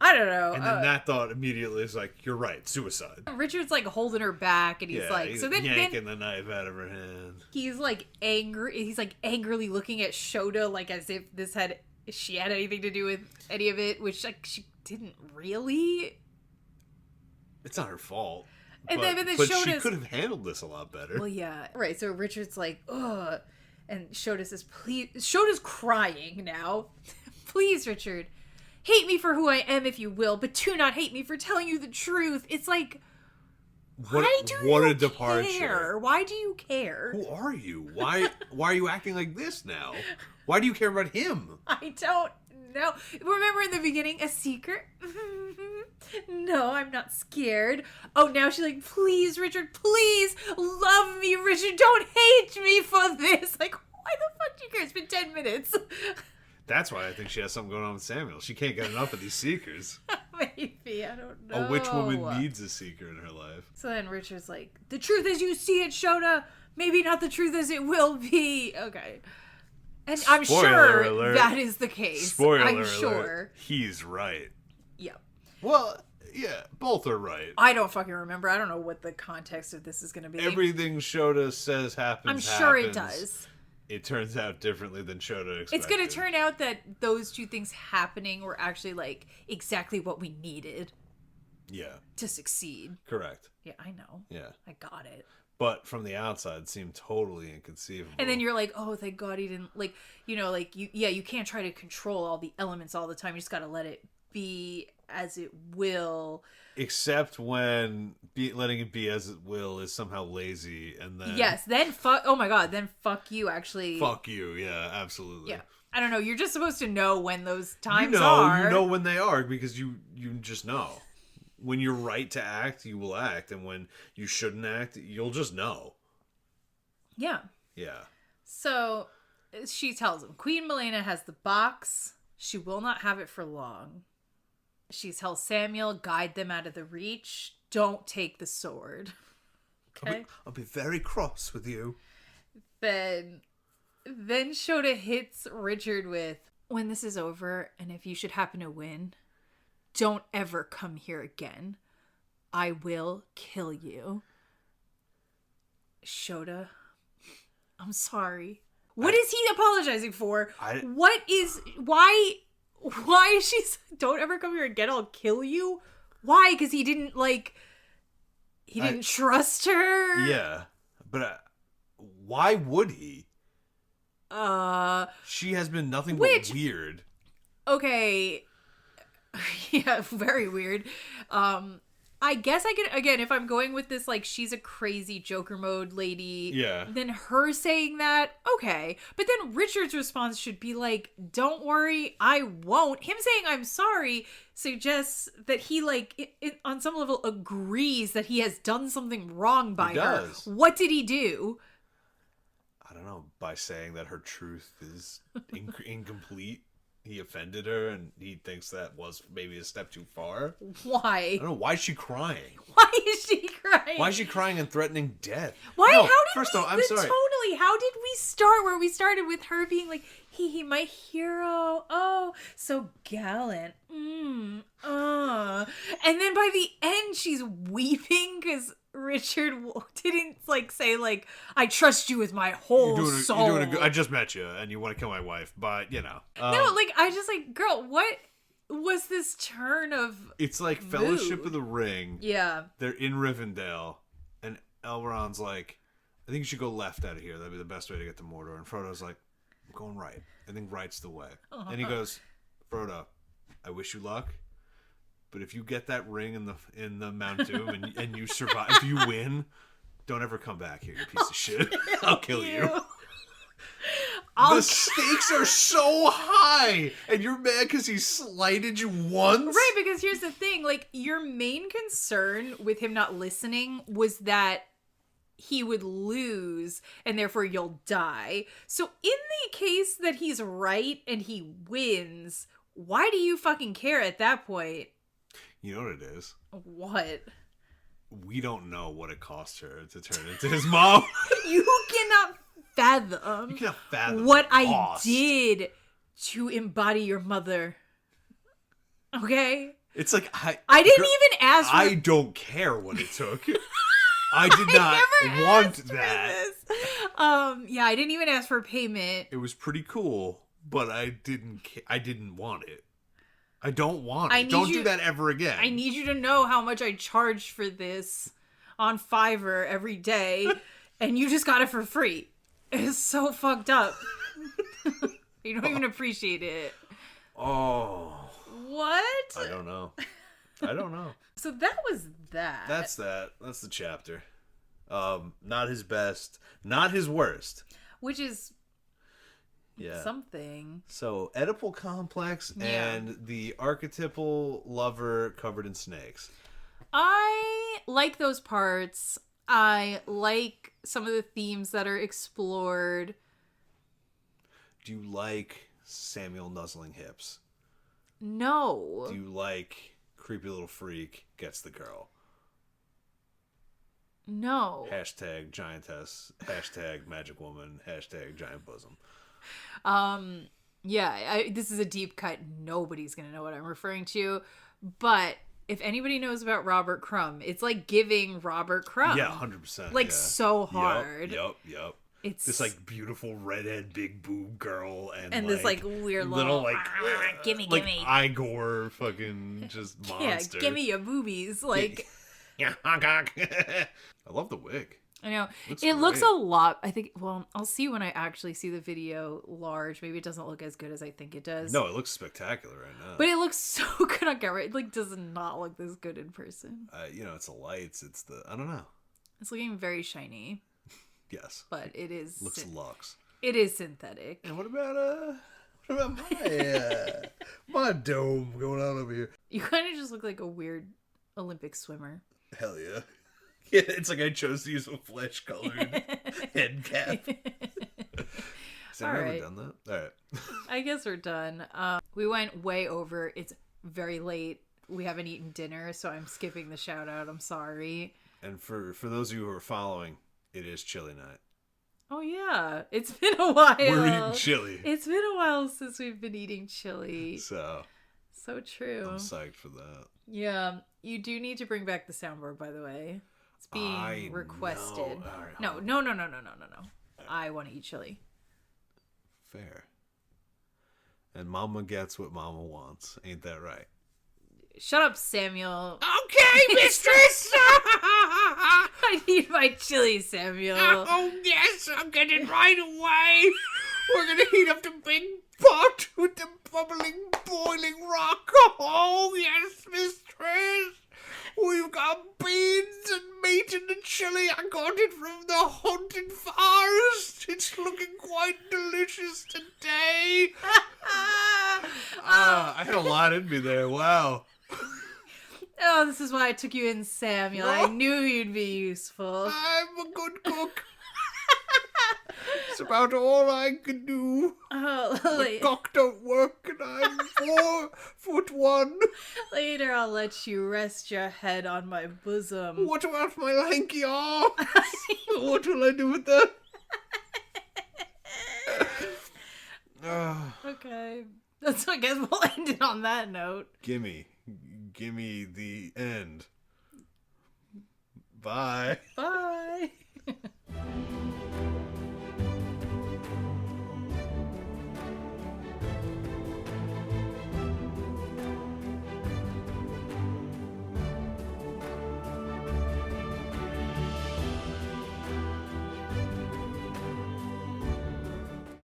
I don't know. And then that thought immediately is like, you're right, suicide. Richard's like holding her back and he's like, he's so then yanking the knife out of her hand. He's like angry. He's like angrily looking at Shota like as if she had anything to do with any of it, which like she didn't really. It's not her fault. And but then Shota's, she could have handled this a lot better. Well, yeah. Right, so Richard's like, ugh. And Shota says, please. Shota's crying now. Please, Richard. Hate me for who I am, if you will, but do not hate me for telling you the truth. It's like, why do you care? Why do you care? Who are you? Why are you acting like this now? Why do you care about him? I don't know. Remember in the beginning, a secret? No, I'm not scared. Oh, now she's like, please, Richard, please love me, Richard. Don't hate me for this. Like, why the fuck do you care? It's been 10 minutes. That's why I think she has something going on with Samuel. She can't get enough of these seekers. Maybe, I don't know. A witch woman needs a seeker in her life. So then Richard's like, the truth as you see it, Shota. Maybe not the truth as it will be. Okay. And I'm sure that is the case. Spoiler I'm alert. sure. He's right. Yep. Well, yeah, both are right. I don't fucking remember. I don't know what the context of this is going to be. Everything Shota says happens. I'm sure happens. it does. It turns out differently than Shota expected. It's going to turn out that those two things happening were actually like exactly what we needed. Yeah. To succeed. Correct. Yeah, I know. Yeah. I got it. But from the outside, it seemed totally inconceivable. And then you're like, oh, thank God he didn't, like, you know, like, you can't try to control all the elements all the time. You just got to let it be as it will. Except when letting it be as it will is somehow lazy, and then... Yes, then fuck... Oh my God, then fuck you, actually. Fuck you, yeah, absolutely. Yeah. I don't know, you're just supposed to know when those times are. You know when they are, because you just know. When you're right to act, you will act, and when you shouldn't act, you'll just know. Yeah. Yeah. So, she tells him, Queen Milena has the box. She will not have it for long. She tells Samuel, guide them out of the reach. Don't take the sword. Okay? I'll be very cross with you. Then Shota hits Richard with, when this is over, and if you should happen to win, don't ever come here again. I will kill you. Shota, I'm sorry. What is he apologizing for? Why is she... Don't ever come here again, I'll kill you? Why? Because he didn't, he didn't trust her? Yeah. But why would he? She has been nothing but weird. Okay. Yeah, very weird. I guess I could, again, if I'm going with this, she's a crazy Joker mode lady. Yeah. Then her saying that, okay. But then Richard's response should be don't worry, I won't. Him saying I'm sorry suggests that he, on some level agrees that he has done something wrong by her. What did he do? I don't know, by saying that her truth is incomplete. He offended her, and he thinks that was maybe a step too far. Why? I don't know. Why is she crying? Why is she crying? Why is she crying and threatening death? Why? No, how did first we, of all, I'm sorry. Totally. How did we start where we started with her being he my hero. Oh, so gallant. And then by the end, she's weeping because Richard didn't say I trust you with my whole soul. You're doing I just met you and you want to kill my wife, but you know. No, I just girl, what was this turn of? It's like mood? Fellowship of the Ring. Yeah. They're in Rivendell, and Elrond's like, I think you should go left out of here. That'd be the best way to get to Mordor. And Frodo's like, I'm going right. I think right's the way. And he goes, Frodo, I wish you luck. But if you get that ring in the Mount Doom and you survive, if you win, don't ever come back here, you piece of shit. I'll kill you. The stakes are so high, and you're mad because he slighted you once? Right, because here's the thing. Your main concern with him not listening was that he would lose, and therefore you'll die. So in the case that he's right and he wins, why do you fucking care at that point? You know what it is? What? We don't know what it cost her to turn into his mom. You cannot fathom what I did to embody your mother. Okay? It's I didn't even ask for... I don't care what it took. I did not want that. Yeah, I didn't even ask for payment. It was pretty cool, but I didn't want it. I don't want it. Don't do that ever again. I need you to know how much I charge for this on Fiverr every day, and you just got it for free. It's so fucked up. You don't even appreciate it. Oh. What? I don't know. So that was that. That's that. That's the chapter. Not his best. Not his worst. Which is... Yeah. Something. So, Oedipal complex and the archetypal lover covered in snakes. I like those parts. I like some of the themes that are explored. Do you like Samuel nuzzling hips? No. Do you like creepy little freak gets the girl? No. Hashtag giantess. Hashtag magic woman. Hashtag giant bosom. Yeah, this is a deep cut. Nobody's gonna know what I'm referring to, but if anybody knows about Robert Crumb, it's like giving Robert Crumb. Yeah, 100%. Like yeah. so hard. Yep. It's this like beautiful redhead big boob girl and this like weird little like gimme like Igor fucking just monster. Yeah, gimme your boobies. Like I love the wig. I know. It looks a lot. I think, well, I'll see when I actually see the video large. Maybe it doesn't look as good as I think it does. No, it looks spectacular right now. But it looks so good on camera. It like does not look this good in person. It's the lights. It's the, I don't know. It's looking very shiny. Yes. But it is. Looks luxe. It is synthetic. And what about my, my dome going on over here? You kind of just look like a weird Olympic swimmer. Hell yeah. Yeah, it's like I chose to use a flesh-colored head cap. Has anyone ever done that? All right. I guess we're done. We went way over. It's very late. We haven't eaten dinner, so I'm skipping the shout-out. I'm sorry. And for those of you who are following, it is chili night. Oh, yeah. It's been a while. We're eating chili. It's been a while since we've been eating chili. So true. I'm psyched for that. Yeah. You do need to bring back the soundboard, by the way. It's being requested. Right, no. I want to eat chili. Fair. And Mama gets what Mama wants. Ain't that right? Shut up, Samuel. Okay, mistress! I need my chili, Samuel. Oh, yes, I'll get it right away. We're going to heat up the big pot with the bubbling, boiling rock. Oh, yes, mistress. We've got beans and meat in the chili. I got it from the haunted forest. It's looking quite delicious today. I had a lot in me there. Wow. Oh, this is why I took you in, Samuel. I knew you'd be useful. I'm a good cook. It's about all I can do. Oh, The cock don't work, and I'm 4'1". Later, I'll let you rest your head on my bosom. What about my lanky arms? What will I do with that? Okay. I guess we'll end it on that note. Gimme the end. Bye. Bye.